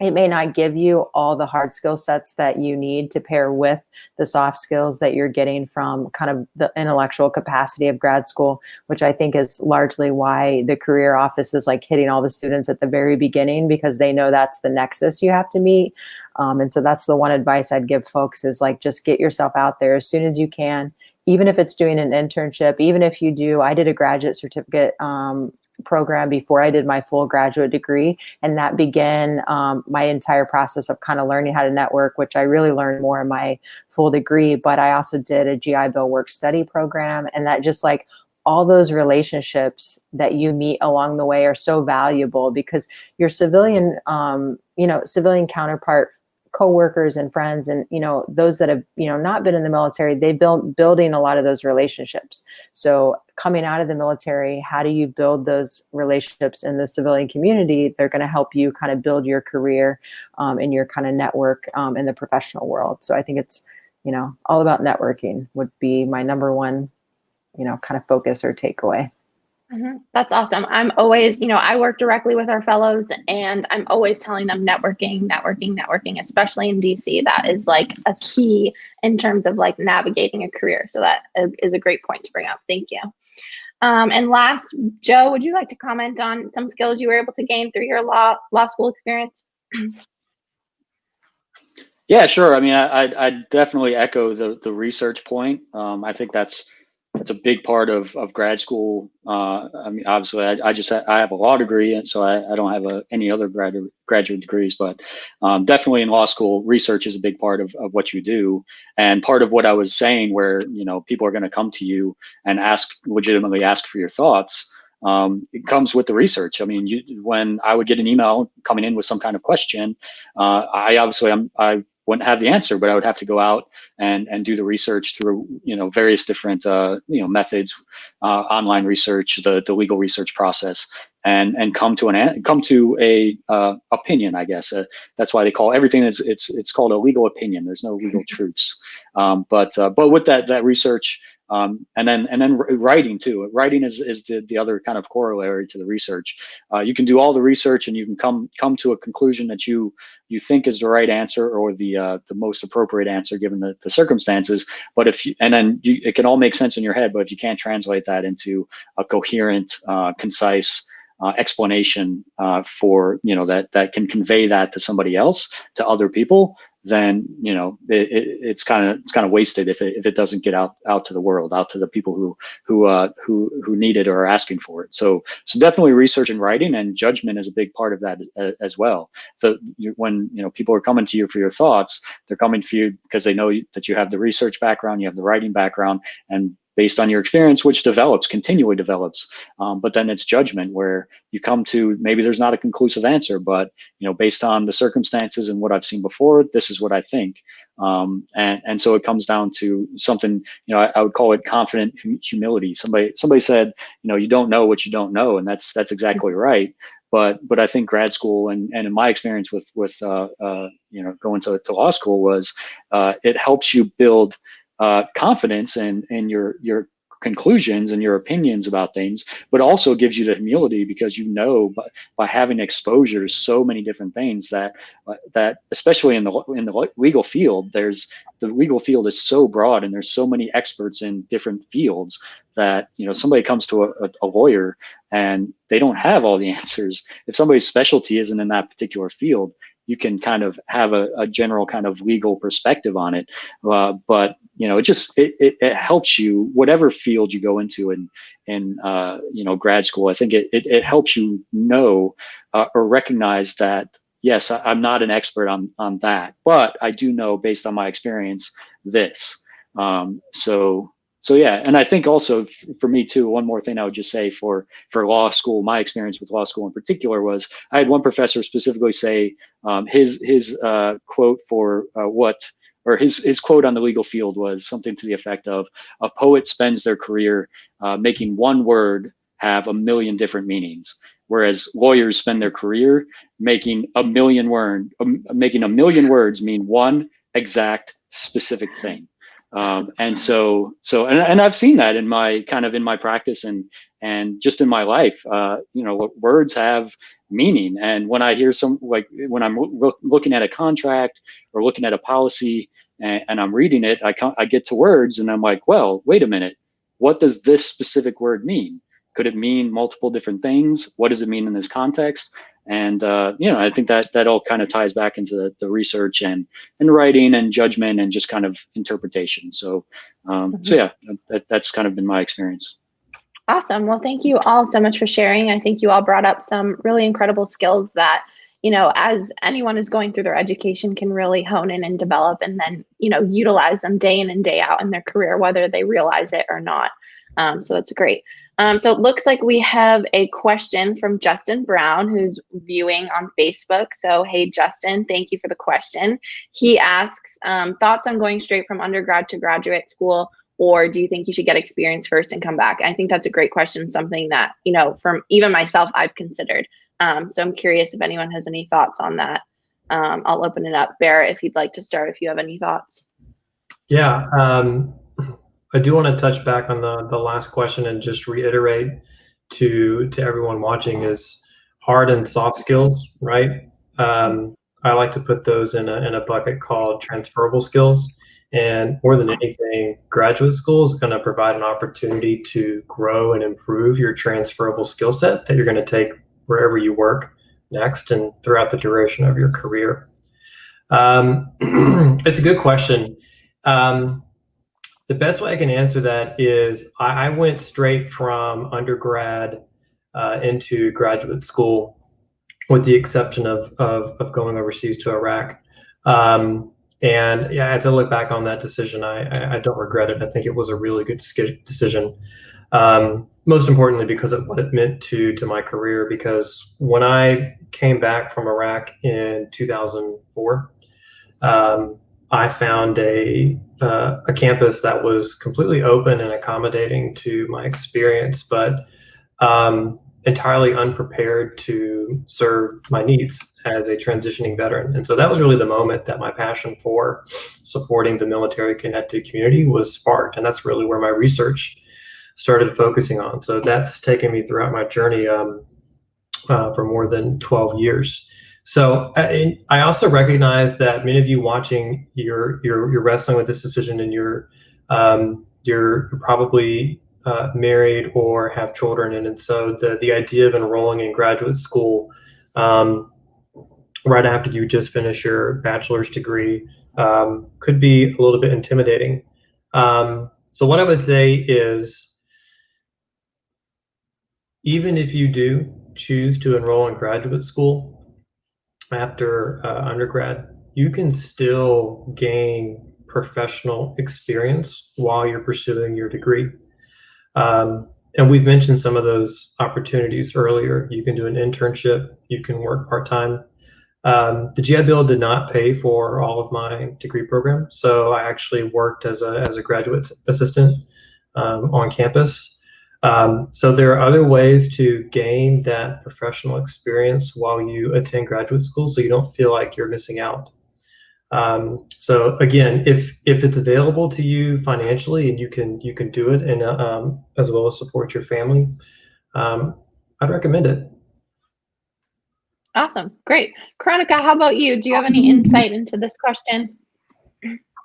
it may not give you all the hard skill sets that you need to pair with the soft skills that you're getting from kind of the intellectual capacity of grad school, which I think is largely why the career office is like hitting all the students at the very beginning, because they know that's the nexus you have to meet. And so that's the one advice I'd give folks is like, just get yourself out there as soon as you can, even if it's doing an internship, even if you do, I did a graduate certificate program before I did my full graduate degree. And that began my entire process of kind of learning how to network, which I really learned more in my full degree. But I also did a GI Bill work study program. And that just like all those relationships that you meet along the way are so valuable, because your civilian, civilian counterpart, coworkers and friends, and, those that have, not been in the military, they building a lot of those relationships. So coming out of the military, how do you build those relationships in the civilian community? They're going to help you kind of build your career and your kind of network in the professional world. So I think it's, all about networking would be my number one, kind of focus or takeaway. That's awesome. I'm always, I work directly with our fellows, and I'm always telling them networking, especially in DC. That is like a key in terms of like navigating a career. So that is a great point to bring up. Thank you. And last, Joe, would you like to comment on some skills you were able to gain through your law school experience? Yeah, sure. I mean, I definitely echo the research point. I think that's a big part of grad school. I mean, obviously, I have a law degree, and so I don't have any other graduate degrees, but definitely in law school, research is a big part of what you do. And part of what I was saying, where people are going to come to you and legitimately ask for your thoughts. It comes with the research. I mean, when I would get an email coming in with some kind of question, I wouldn't have the answer, but I would have to go out and do the research through various different methods, online research, the legal research process, and come to a opinion. I guess that's why they call everything it's called a legal opinion. There's no legal truths, but with that research. And then writing too. Writing is the other kind of corollary to the research. You can do all the research and you can come to a conclusion that you think is the right answer or the most appropriate answer given the circumstances. But it can all make sense in your head. But if you can't translate that into a coherent, concise explanation for that can convey that to somebody else, to other people, then it's kind of wasted if it doesn't get out to the world, out to the people who need it or are asking for it. So definitely research and writing, and judgment is a big part of that as well. So when people are coming to you for your thoughts, they're coming to you because they know that you have the research background, you have the writing background, and based on your experience, which continually develops. But then it's judgment, where you come to, maybe there's not a conclusive answer, but based on the circumstances and what I've seen before, this is what I think. And so it comes down to something, I would call it confident humility. Somebody said, you don't know what you don't know, and that's exactly right. But I think grad school and in my experience with going to law school was it helps you build confidence in your conclusions and your opinions about things, but also gives you the humility, because by having exposure to so many different things that especially in the legal field, the legal field is so broad and there's so many experts in different fields that somebody comes to a lawyer and they don't have all the answers. If somebody's specialty isn't in that particular field, you can kind of have a general kind of legal perspective on it. But it helps you, whatever field you go into in grad school. I think it helps you know or recognize that, yes, I'm not an expert on that, but I do know, based on my experience, this. So yeah, and I think also for me too, one more thing I would just say for law school, my experience with law school in particular was, I had one professor specifically say his quote for his quote on the legal field was something to the effect of, a poet spends their career making one word have a million different meanings, whereas lawyers spend their career making a million words mean one exact specific thing. And I've seen that in my practice and just in my life. Words have meaning, and when I hear when I'm looking at a contract or looking at a policy and I'm reading it, I get to words and I'm like, well, wait a minute, what does this specific word mean? Could it mean multiple different things? What does it mean in this context? And I think that all kind of ties back into the research and writing and judgment and just kind of interpretation. So yeah, that's kind of been my experience. Awesome. Well, thank you all so much for sharing. I think you all brought up some really incredible skills that, as anyone is going through their education, can really hone in and develop, and then, utilize them day in and day out in their career, whether they realize it or not. So that's great. So it looks like we have a question from Justin Brown, who's viewing on Facebook. So, hey, Justin, thank you for the question. He asks, thoughts on going straight from undergrad to graduate school, or do you think you should get experience first and come back? I think that's a great question, something that, you know, from even myself, I've considered. So I'm curious if anyone has any thoughts on that. I'll open it up. Barrett, if you'd like to start, if you have any thoughts. Yeah, I do want to touch back on the last question and just reiterate to everyone watching is hard and soft skills, right? I like to put those in a bucket called transferable skills. And more than anything, graduate school is going to provide an opportunity to grow and improve your transferable skill set that you're going to take wherever you work next and throughout the duration of your career. It's a good question. The best way I can answer that is I went straight from undergrad into graduate school, with the exception of going overseas to Iraq. And yeah, as I look back on that decision, I don't regret it. I think it was a really good decision. Most importantly, because of what it meant to my career. Because when I came back from Iraq in 2004, I found a campus that was completely open and accommodating to my experience, but entirely unprepared to serve my needs as a transitioning veteran. And so that was really the moment that my passion for supporting the military-connected community was sparked. And that's really where my research started focusing on. So that's taken me throughout my journey for more than 12 years. So I also recognize that many of you watching, you're wrestling with this decision, and you're probably married or have children, and so the idea of enrolling in graduate school right after you just finish your bachelor's degree could be a little bit intimidating. So what I would say is, even if you do choose to enroll in graduate school after undergrad, you can still gain professional experience while you're pursuing your degree. And we've mentioned some of those opportunities earlier. You can do an internship, you can work part-time. The GI Bill did not pay for all of my degree program, so I actually worked as a graduate assistant on campus. So there are other ways to gain that professional experience while you attend graduate school, so you don't feel like you're missing out. So again, if it's available to you financially and you can do it, and as well as support your family, I'd recommend it. Awesome. Great. Karonika, how about you? Do you have any insight into this question?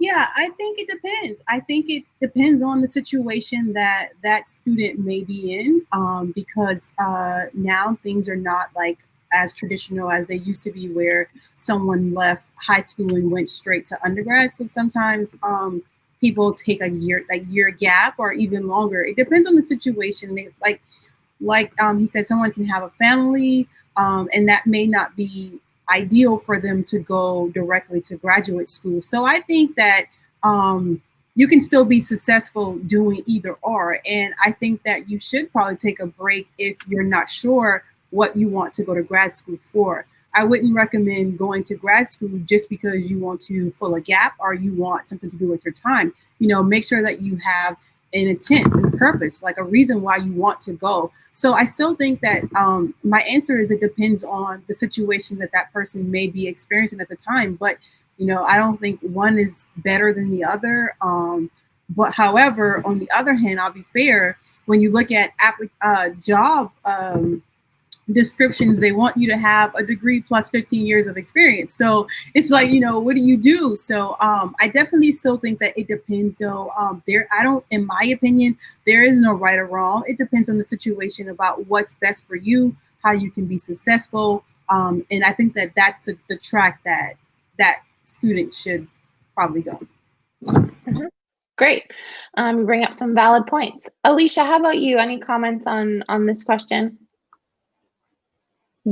Yeah, I think it depends. I think it depends on the situation that that student may be in, because now things are not like as traditional as they used to be, where someone left high school and went straight to undergrad. So sometimes people take a year gap or even longer. It depends on the situation. It's like he said, someone can have a family, and that may not be ideal for them to go directly to graduate school. So I think that you can still be successful doing either or. And I think that you should probably take a break if you're not sure what you want to go to grad school for. I wouldn't recommend going to grad school just because you want to fill a gap or you want something to do with your time. You know, make sure that you have an intent and purpose, like a reason why you want to go. So I still think that my answer is it depends on the situation that that person may be experiencing at the time. But, you know, I don't think one is better than the other. But however, on the other hand, I'll be fair, when you look at job descriptions, they want you to have a degree plus 15 years of experience. So it's like, you know, what do you do? So I definitely still think that it depends though. In my opinion, there is no right or wrong. It depends on the situation about what's best for you, how you can be successful. And I think that that's the track that student should probably go. Mm-hmm. Great. You bring up some valid points. Alicia, how about you? Any comments on this question?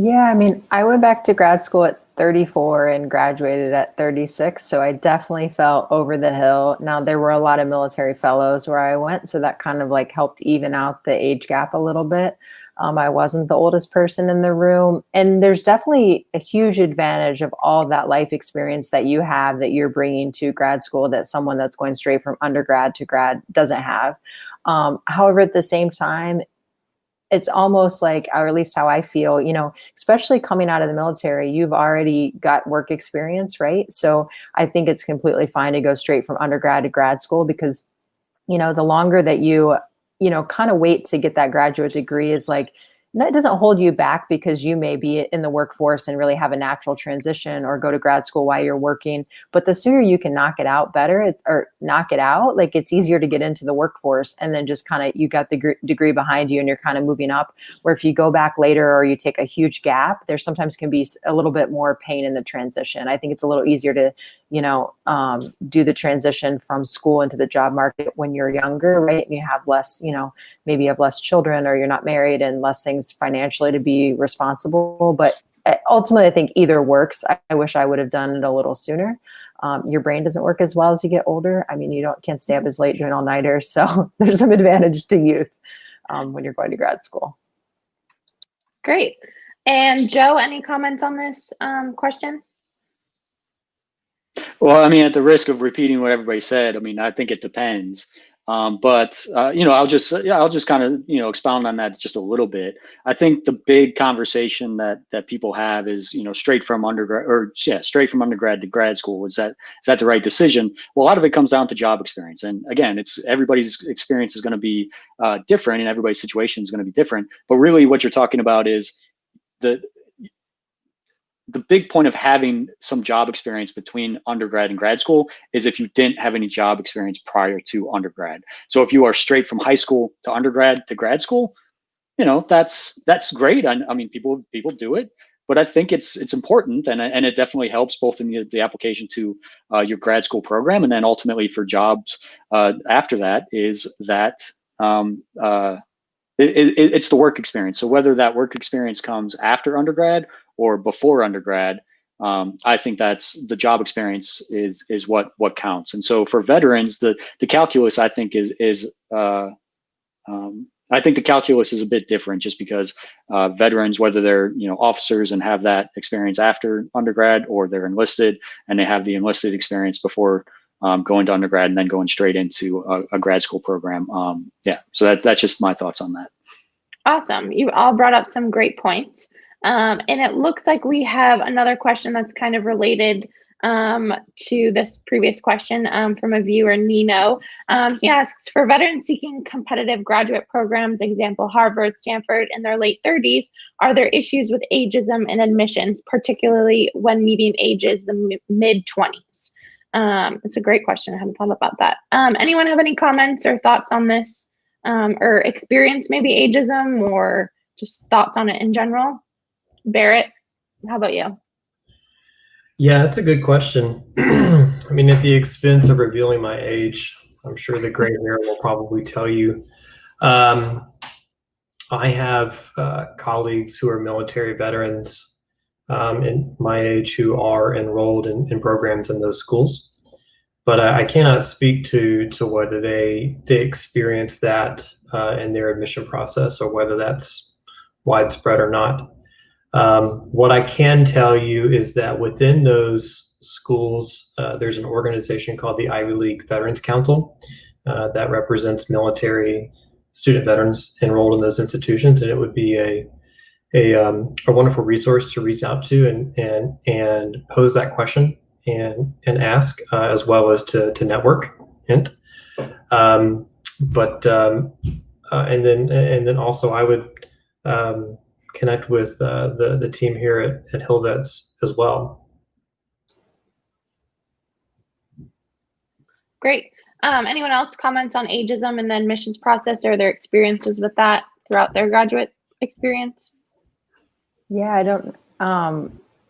Yeah, I mean, I went back to grad school at 34 and graduated at 36. So I definitely felt over the hill. Now, there were a lot of military fellows where I went. So that kind of like helped even out the age gap a little bit. I wasn't the oldest person in the room. And there's definitely a huge advantage of all that life experience that you have that you're bringing to grad school that someone that's going straight from undergrad to grad doesn't have. However, at the same time, it's almost like, or at least how I feel, you know, especially coming out of the military, you've already got work experience, right? So I think it's completely fine to go straight from undergrad to grad school because, you know, the longer that you know, kind of wait to get that graduate degree is like, it doesn't hold you back because you may be in the workforce and really have a natural transition or go to grad school while you're working. But the sooner you can knock it out better, or knock it out, like it's easier to get into the workforce and then just kind of, you got the degree behind you and you're kind of moving up. Where if you go back later or you take a huge gap, there sometimes can be a little bit more pain in the transition. I think it's a little easier to, you know, do the transition from school into the job market when you're younger, right? And you have less, you know, maybe you have less children or you're not married and less things financially to be responsible. But ultimately, I think either works. I wish I would have done it a little sooner. Your brain doesn't work as well as you get older. I mean, can't stay up as late doing all-nighters. So there's some advantage to youth when you're going to grad school. Great. And Joe, any comments on this question? Well, I mean, at the risk of repeating what everybody said, I mean, I think it depends. But you know, I'll just kind of, you know, expound on that just a little bit. I think the big conversation that people have is, you know, straight from undergrad to grad school. Is that the right decision? Well, a lot of it comes down to job experience, and again, it's everybody's experience is going to be different, and everybody's situation is going to be different. But really, what you're talking about is the big point of having some job experience between undergrad and grad school is if you didn't have any job experience prior to undergrad. So if you are straight from high school to undergrad to grad school, you know, that's great. I mean, people do it, but I think it's important, and it definitely helps both in the application to your grad school program, and then ultimately for jobs after that. Is that it's the work experience. So whether that work experience comes after undergrad or before undergrad, I think that's the job experience is what counts. And so for veterans, the calculus I think I think the calculus is a bit different, just because veterans, whether they're, you know, officers and have that experience after undergrad, or they're enlisted and they have the enlisted experience before going to undergrad and then going straight into a grad school program. Yeah, so that's just my thoughts on that. Awesome. You all brought up some great points. And it looks like we have another question that's kind of related to this previous question from a viewer, Nino. He asks, for veterans seeking competitive graduate programs, example, Harvard, Stanford, in their late 30s, are there issues with ageism in admissions, particularly when median age is the mid-20s? It's a great question. I hadn't thought about that. Anyone have any comments or thoughts on this, or experience maybe ageism, or just thoughts on it in general? Barrett, how about you? Yeah, that's a good question. I mean, at the expense of revealing my age, I'm sure the gray hair will probably tell you. I have colleagues who are military veterans in my age who are enrolled in programs in those schools, but I cannot speak to whether they experience that in their admission process, or whether that's widespread or not. What I can tell you is that within those schools, there's an organization called the Ivy League Veterans Council that represents military student veterans enrolled in those institutions, and it would be a wonderful resource to reach out to and pose that question and ask, as well as to network. Hint. And then also I would connect with the team here at Hillvets as well. Great. Anyone else comments on ageism in the admissions process, or their experiences with that throughout their graduate experience? Yeah, I don't.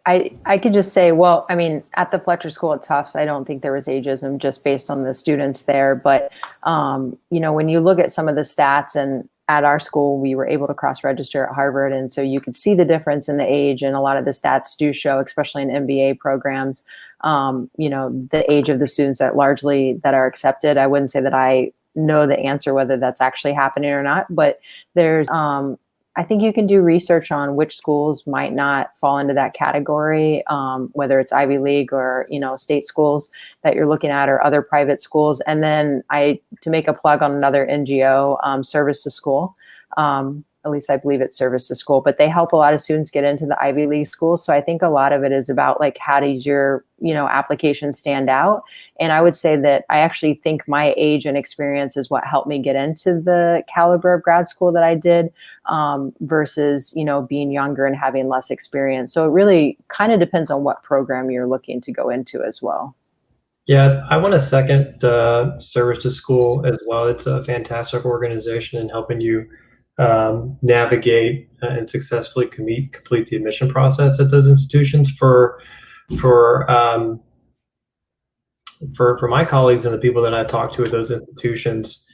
I could just say, well, I mean, at the Fletcher School at Tufts, I don't think there was ageism just based on the students there. But you know, when you look at some of the stats, and at our school, we were able to cross-register at Harvard. And so you could see the difference in the age, and a lot of the stats do show, especially in MBA programs, the age of the students that are accepted. I wouldn't say that I know the answer whether that's actually happening or not, but there's I think you can do research on which schools might not fall into that category, whether it's Ivy League or, state schools that you're looking at, or other private schools. And then to make a plug on another NGO, Service to School, at least I believe it's Service to School, but they help a lot of students get into the Ivy League schools. So I think a lot of it is about like, how does your, application stand out? And I would say that I actually think my age and experience is what helped me get into the caliber of grad school that I did, versus, being younger and having less experience. So it really kind of depends on what program you're looking to go into as well. Yeah, I want to second Service to School as well. It's a fantastic organization in helping you navigate and successfully complete the admission process at those institutions. For my colleagues and the people that I talk to at those institutions,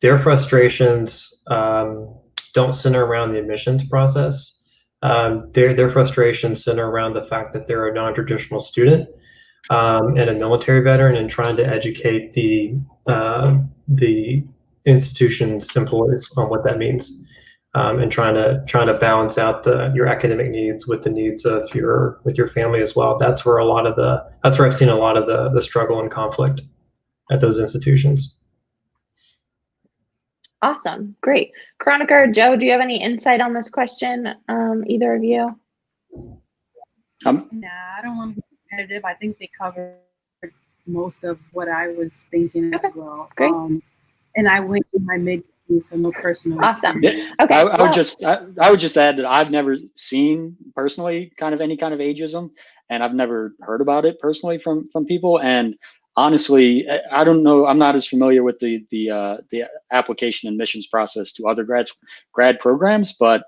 their frustrations don't center around the admissions process. Their frustrations center around the fact that they're a non-traditional student and a military veteran, and trying to educate the institution's employees on what that means. And trying to balance out your academic needs with the needs of your family as well. That's where I've seen a lot of the struggle and conflict at those institutions. Awesome. Great. Karonika or Joe, do you have any insight on this question? Either of you? Nah, I don't want to be competitive. I think they covered most of what I was thinking as well. Great. And I went in my mid-20s, so no personal. Awesome. Yeah, Okay. I would just add that I've never seen personally any kind of ageism, and I've never heard about it personally from people. And honestly, I don't know. I'm not as familiar with the application admissions process to other grad programs, but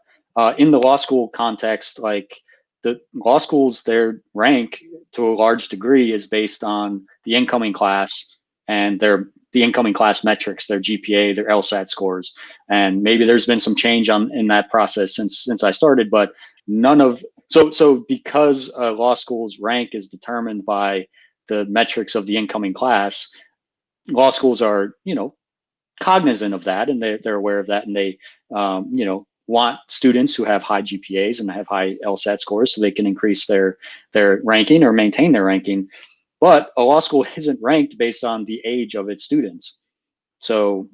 in the law school context, like the law schools, their rank to a large degree is based on the incoming class and the incoming class metrics, their GPA, their LSAT scores. And maybe there's been some change in that process since I started, but so because a law school's rank is determined by the metrics of the incoming class, law schools are, cognizant of that, and they're aware of that, and they, want students who have high GPAs and have high LSAT scores so they can increase their ranking or maintain their ranking. But a law school isn't ranked based on the age of its students. So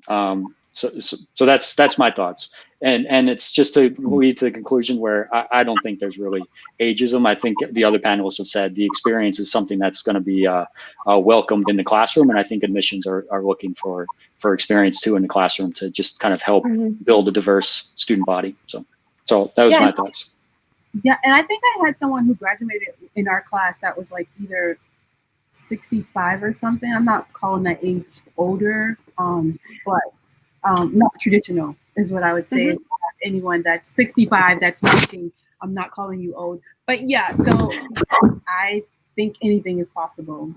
so that's my thoughts. And it's just to lead to the conclusion where I don't think there's really ageism. I think the other panelists have said the experience is something that's going to be welcomed in the classroom. And I think admissions are looking for experience too in the classroom to just kind of help build a diverse student body. So that was my thoughts. Yeah, and I think I had someone who graduated in our class that was like either 65 or something. I'm not calling that age older, but not traditional is what I would say. Anyone that's 65 that's watching, I'm not calling you old. But yeah, so I think anything is possible.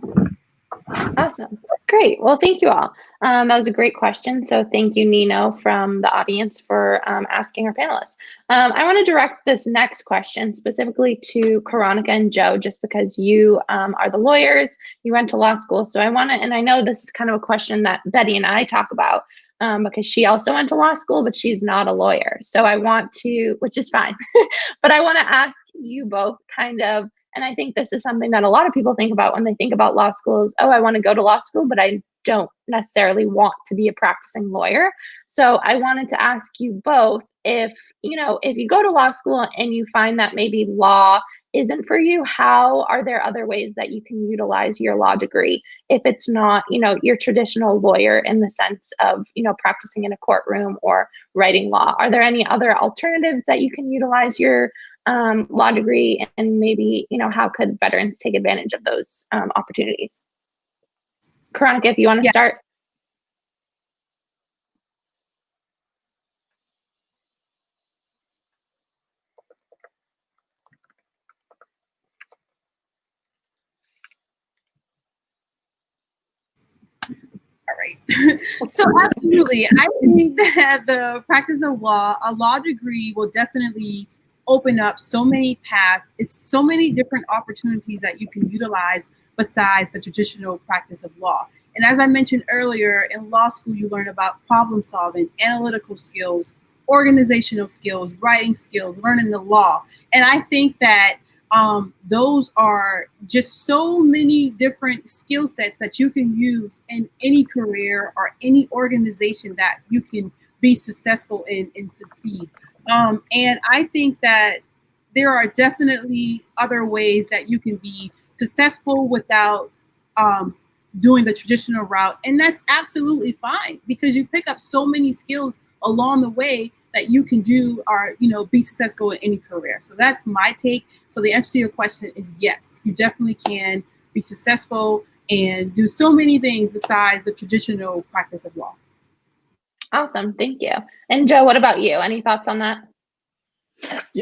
Awesome. Great. Well, thank you all. That was a great question. So thank you, Nino, from the audience for asking our panelists. I want to direct this next question specifically to Karonika and Joe, just because you are the lawyers, you went to law school. So I want to, and I know this is kind of a question that Betty and I talk about because she also went to law school, but she's not a lawyer. So I want to, which is fine, but I want to ask you both kind of, and I think this is something that a lot of people think about when they think about law schools. Oh, I want to go to law school, but I don't necessarily want to be a practicing lawyer. So I wanted to ask you both if you go to law school and you find that maybe law isn't for you, how are there other ways that you can utilize your law degree if it's not, your traditional lawyer in the sense of, practicing in a courtroom or writing law? Are there any other alternatives that you can utilize your law degree, and maybe, how could veterans take advantage of those opportunities? Karonika, if you want to start. All right? So absolutely, I think that the practice of law, a law degree will definitely open up so many paths. It's so many different opportunities that you can utilize besides the traditional practice of law. And as I mentioned earlier, in law school, you learn about problem solving, analytical skills, organizational skills, writing skills, learning the law. And I think that those are just so many different skill sets that you can use in any career or any organization that you can be successful in and succeed. And I think that there are definitely other ways that you can be successful without doing the traditional route. And that's absolutely fine because you pick up so many skills along the way that you can do or, be successful in any career. So that's my take. So the answer to your question is yes, you definitely can be successful and do so many things besides the traditional practice of law. Awesome. Thank you. And Joe, what about you? Any thoughts on that?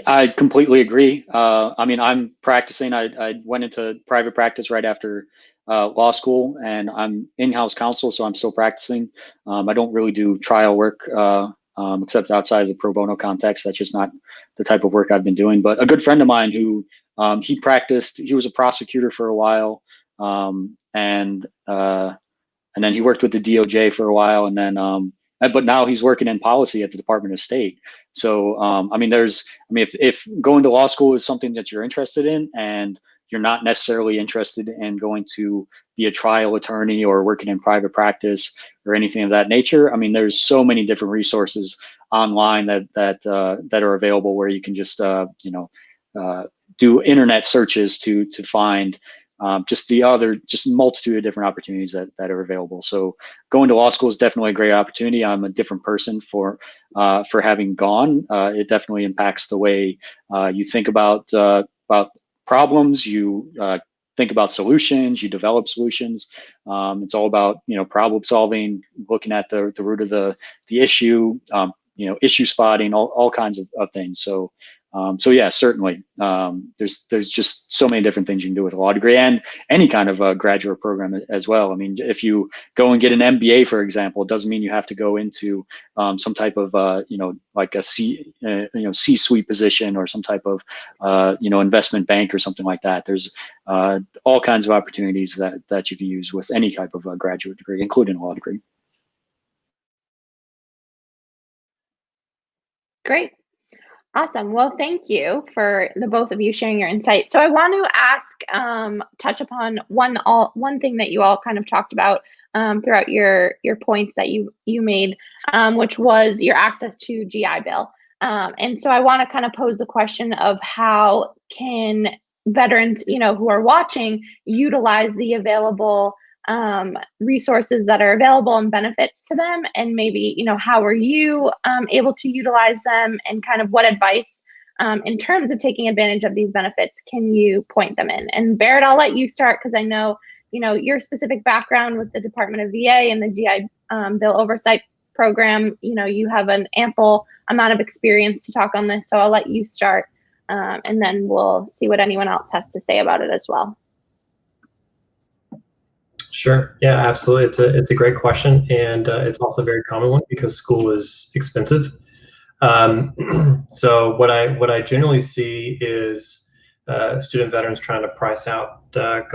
I completely agree. I'm practicing. I went into private practice right after law school, and I'm in-house counsel, so I'm still practicing. I don't really do trial work except outside of the pro bono context. That's just not the type of work I've been doing. But a good friend of mine who he was a prosecutor for a while, and then he worked with the DOJ for a while, and then but now he's working in policy at the Department of State. So, if going to law school is something that you're interested in and you're not necessarily interested in going to be a trial attorney or working in private practice or anything of that nature, there's so many different resources online that are available where you can just, do internet searches to find just multitude of different opportunities that are available. So going to law school is definitely a great opportunity. I'm a different person for having gone. It definitely impacts the way you think about problems. You think about solutions. You develop solutions. It's all about problem solving, looking at the root of the issue. Issue spotting, all kinds of things. So yeah, certainly. There's just so many different things you can do with a law degree and any kind of graduate program as well. If you go and get an MBA, for example, it doesn't mean you have to go into some type of like a C-suite position or some type of investment bank or something like that. There's all kinds of opportunities that you can use with any type of graduate degree, including a law degree. Great. Awesome. Well, thank you for the both of you sharing your insight. So I want to ask, touch upon one thing that you all kind of talked about throughout your points that you made, which was your access to GI Bill. And so I want to kind of pose the question of how can veterans, who are watching, utilize the available resources that are available and benefits to them, and maybe how are you able to utilize them, and kind of what advice in terms of taking advantage of these benefits can you point them in? And Barrett, I'll let you start because I know your specific background with the Department of VA and the GI Bill oversight program. You have an ample amount of experience to talk on this, so I'll let you start, and then we'll see what anyone else has to say about it as well. Sure. Yeah, absolutely. It's a great question, and it's also a very common one because school is expensive. So what I generally see is student veterans trying to price out the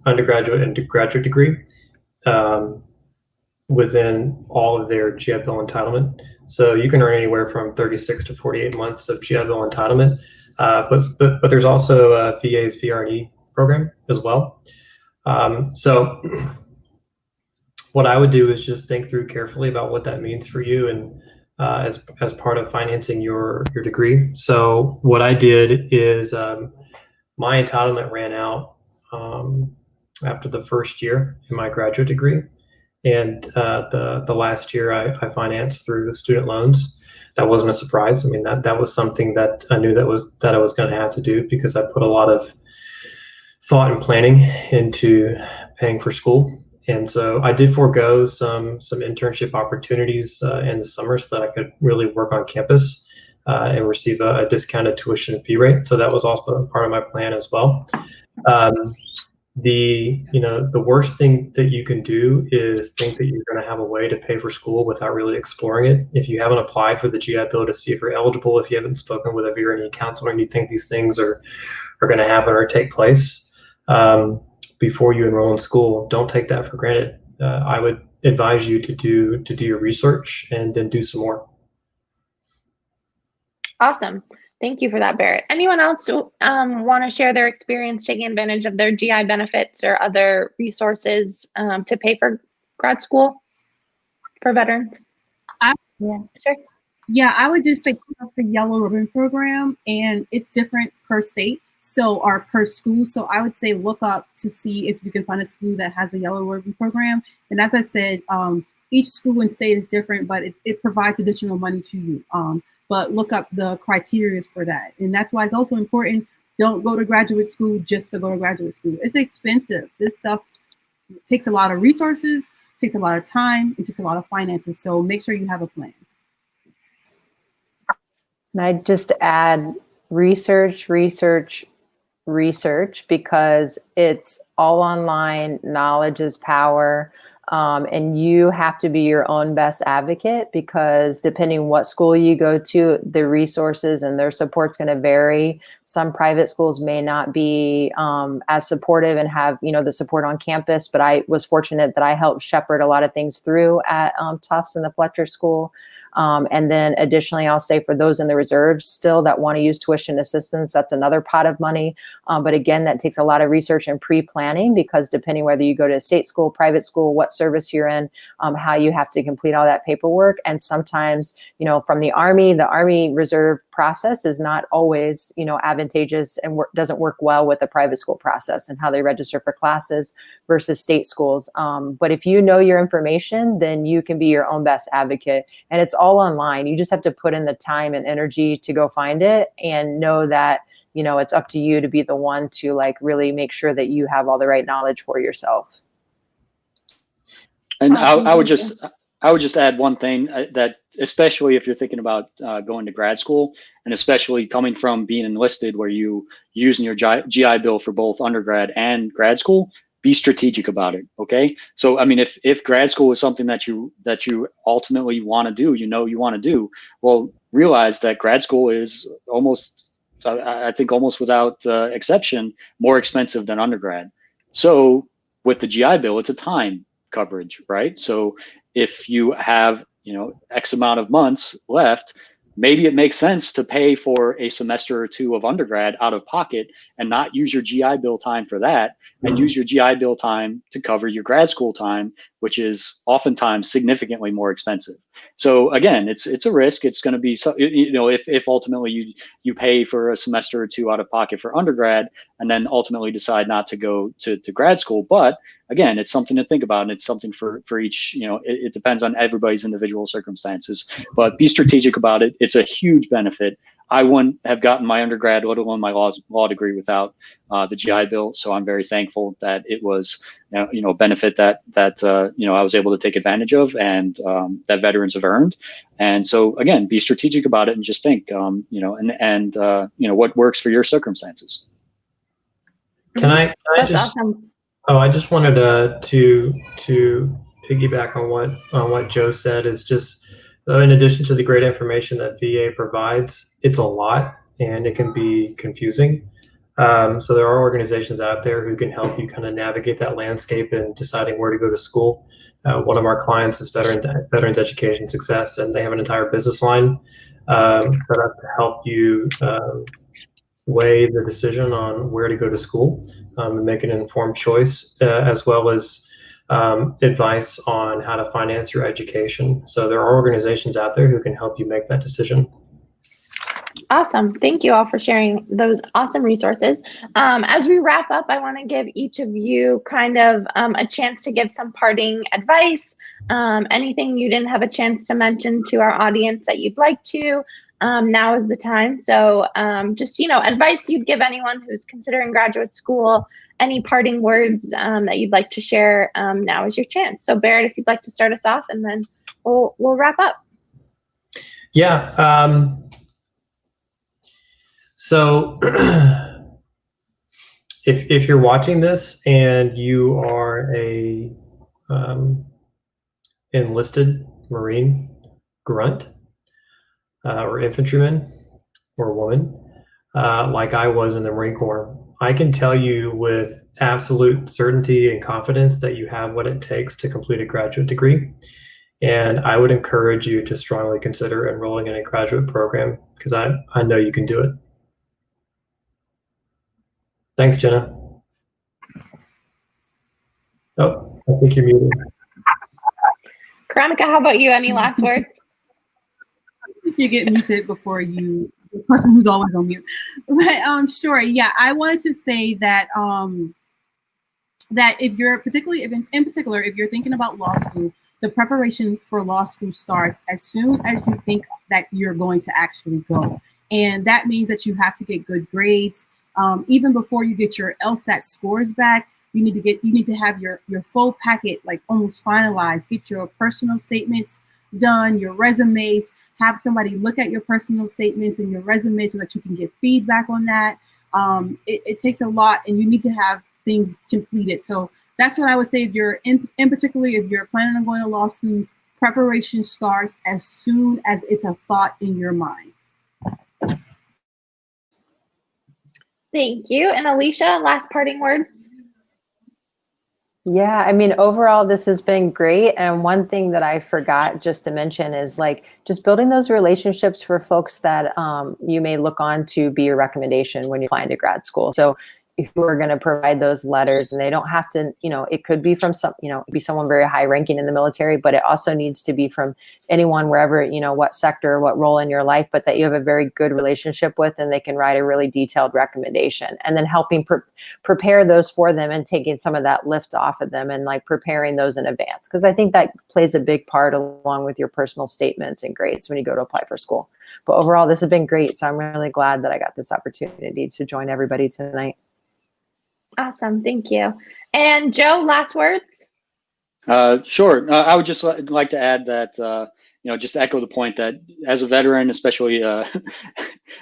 undergraduate and graduate degree within all of their GI Bill entitlement. So you can earn anywhere from 36 to 48 months of GI Bill entitlement, but there's also VA's VR&E program as well. So what I would do is just think through carefully about what that means for you and as part of financing your degree. So what I did is my entitlement ran out after the first year in my graduate degree, and the last year I financed through student loans. That wasn't a surprise. That was something that I knew that I was going to have to do because I put a lot of thought and planning into paying for school. And so I did forego some internship opportunities in the summer so that I could really work on campus and receive a discounted tuition fee rate. So that was also part of my plan as well. the worst thing that you can do is think that you're going to have a way to pay for school without really exploring it. If you haven't applied for the GI Bill to see if you're eligible, if you haven't spoken with a VRE counselor and you think these things are going to happen or take place before you enroll in school, don't take that for granted. I would advise you to do your research and then do some more. Awesome. Thank you for that, Barrett. Anyone else want to share their experience taking advantage of their GI benefits or other resources to pay for grad school for veterans? Yeah, I would just say pick up the Yellow Ribbon program, and it's different per state, or per school. So I would say look up to see if you can find a school that has a Yellow Ribbon program. And as I said, each school and state is different, but it provides additional money to you. But look up the criteria for that. And that's why it's also important, don't go to graduate school just to go to graduate school. It's expensive. This stuff takes a lot of resources, takes a lot of time, it takes a lot of finances. So make sure you have a plan. And I'd just add research, because it's all online, knowledge is power. And you have to be your own best advocate, because depending what school you go to, the resources and their support's going to vary. Some private schools may not be as supportive and have, the support on campus, but I was fortunate that I helped shepherd a lot of things through at Tufts and the Fletcher School. And then additionally, I'll say for those in the reserves still that want to use tuition assistance, that's another pot of money. But again, that takes a lot of research and pre-planning, because depending whether you go to a state school, private school, what service you're in, how you have to complete all that paperwork. And sometimes, from the Army Reserve process is not always, advantageous and doesn't work well with the private school process and how they register for classes versus state schools. But if you know your information, then you can be your own best advocate. And it's all online. You just have to put in the time and energy to go find it, and know that, it's up to you to be the one to really make sure that you have all the right knowledge for yourself. And I would just add one thing that, especially if you're thinking about going to grad school, and especially coming from being enlisted where you using your GI Bill for both undergrad and grad school, be strategic about it. Okay. So, I mean, if grad school is something that you ultimately want to do, you want to do, well, realize that grad school is almost without exception, more expensive than undergrad. So with the GI Bill, it's a time coverage, right? So if you have, X amount of months left, maybe it makes sense to pay for a semester or two of undergrad out of pocket and not use your GI Bill time for that, and use your GI Bill time to cover your grad school time, which is oftentimes significantly more expensive. So again, it's a risk. It's going to be, if ultimately you pay for a semester or two out of pocket for undergrad and then ultimately decide not to go to grad school. But again, it's something to think about, and it's something for each, it depends on everybody's individual circumstances, but be strategic about it. It's a huge benefit. I wouldn't have gotten my undergrad, let alone my law degree, without the GI Bill. So I'm very thankful that it was, a benefit that I was able to take advantage of, and that veterans have earned. And so again, be strategic about it, and just think, what works for your circumstances. Can I That's just? awesome. Oh, I just wanted to piggyback on what Joe said. Is just, in addition to the great information that VA provides, it's a lot and it can be confusing. So there are organizations out there who can help you kind of navigate that landscape and deciding where to go to school. One of our clients is Veterans Education Success, and they have an entire business line set up to help you weigh the decision on where to go to school and make an informed choice, as well as advice on how to finance your education. So there are organizations out there who can help you make that decision. Awesome. Thank you all for sharing those awesome resources. As we wrap up, I want to give each of you kind of a chance to give some parting advice, anything you didn't have a chance to mention to our audience that you'd like to. Now is the time. So just, advice you'd give anyone who's considering graduate school, any parting words that you'd like to share, now is your chance. So Barrett, if you'd like to start us off, and then we'll wrap up. Yeah. So if you're watching this and you are a enlisted Marine grunt or infantryman or woman, like I was in the Marine Corps, I can tell you with absolute certainty and confidence that you have what it takes to complete a graduate degree. And I would encourage you to strongly consider enrolling in a graduate program because I know you can do it. Thanks, Jenna. Oh, I think you're muted. Karamika, how about you? Any last words? You get muted before you, the person who's always on mute. But sure, yeah, I wanted to say that that if you're particularly, in particular, if you're thinking about law school, the preparation for law school starts as soon as you think that you're going to actually go. And that means that you have to get good grades. Even before you get your LSAT scores back, you need to have your full packet like almost finalized. Get your personal statements done, your resumes, have somebody look at your personal statements and your resume so that you can get feedback on that. It takes a lot, and you need to have things completed. So that's what I would say. If you're in particularly if you're planning on going to law school, preparation starts as soon as it's a thought in your mind. Thank you. And Alicia, last parting words? Yeah, I mean, overall, this has been great. And one thing that I forgot just to mention is like just building those relationships for folks that you may look on to be your recommendation when you apply into grad school. So who are going to provide those letters, and they don't have to, it could be from be someone very high ranking in the military, but it also needs to be from anyone, wherever, what sector, what role in your life, but that you have a very good relationship with, and they can write a really detailed recommendation, and then helping prepare those for them and taking some of that lift off of them and like preparing those in advance. Cause I think that plays a big part along with your personal statements and grades when you go to apply for school. But overall, this has been great. So I'm really glad that I got this opportunity to join everybody tonight. Awesome. Thank you. And Joe, last words? Sure. I would just like to add that, just echo the point that as a veteran, especially a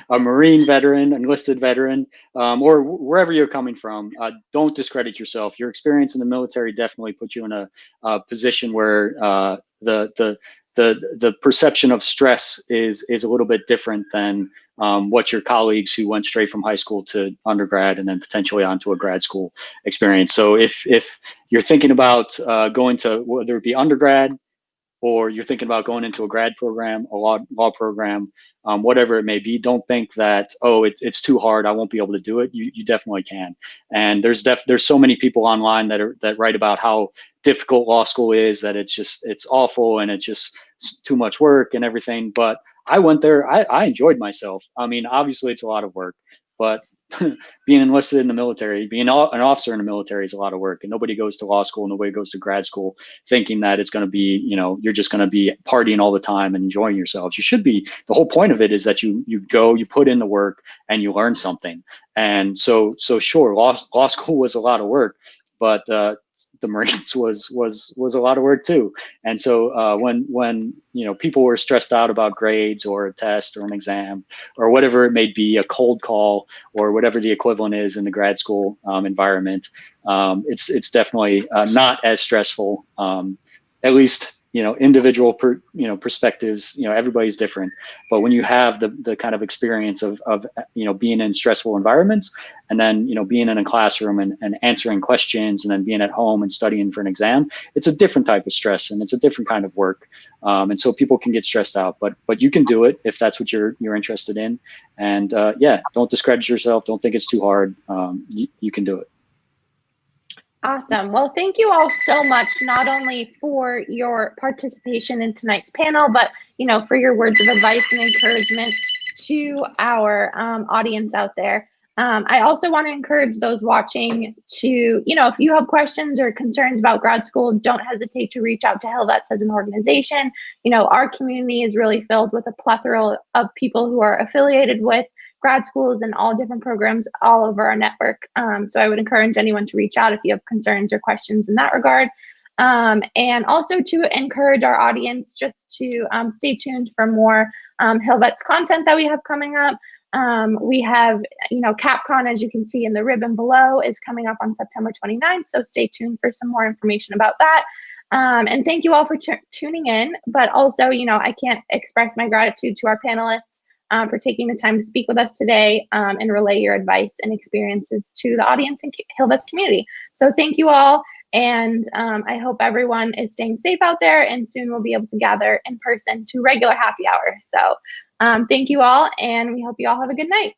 Marine veteran, enlisted veteran, or wherever you're coming from, don't discredit yourself. Your experience in the military definitely puts you in a position where the perception of stress is a little bit different than what your colleagues who went straight from high school to undergrad and then potentially onto a grad school experience. So if you're thinking about going to, whether it be undergrad or you're thinking about going into a grad program, a law program, whatever it may be, don't think that, oh, it's too hard, I won't be able to do it. You definitely can. And there's so many people online that write about how difficult law school is, that it's awful and it's just too much work and everything. But I went there, I enjoyed myself. I mean, obviously it's a lot of work, but being enlisted in the military, being an officer in the military is a lot of work, and nobody goes to law school, nobody goes to grad school thinking that it's going to be, you're just going to be partying all the time and enjoying yourselves. You should be. The whole point of it is that you go, you put in the work, and you learn something. And so sure, law school was a lot of work, but the Marines was a lot of work too. And so when people were stressed out about grades or a test or an exam or whatever it may be, a cold call or whatever the equivalent is in the grad school environment, it's definitely not as stressful. At least individual perspectives, everybody's different, but when you have the kind of experience of being in stressful environments, and then being in a classroom and answering questions, and then being at home and studying for an exam, it's a different type of stress, and it's a different kind of work, and so people can get stressed out, but you can do it if that's what you're interested in. And yeah, don't discredit yourself, don't think it's too hard. You can do it. Awesome. Well, thank you all so much, not only for your participation in tonight's panel, but for your words of advice and encouragement to our audience out there. I also want to encourage those watching to, if you have questions or concerns about grad school, don't hesitate to reach out to HillVets as an organization. Our community is really filled with a plethora of people who are affiliated with grad schools and all different programs all over our network. So I would encourage anyone to reach out if you have concerns or questions in that regard. And also to encourage our audience just to stay tuned for more HillVets content that we have coming up. We have, CapCon, as you can see in the ribbon below, is coming up on September 29th. So stay tuned for some more information about that. And thank you all for tuning in. But also, I can't express my gratitude to our panelists for taking the time to speak with us today and relay your advice and experiences to the audience and Hillvet's community. So thank you all. And I hope everyone is staying safe out there, and soon we'll be able to gather in person to regular happy hour. So thank you all, and we hope you all have a good night.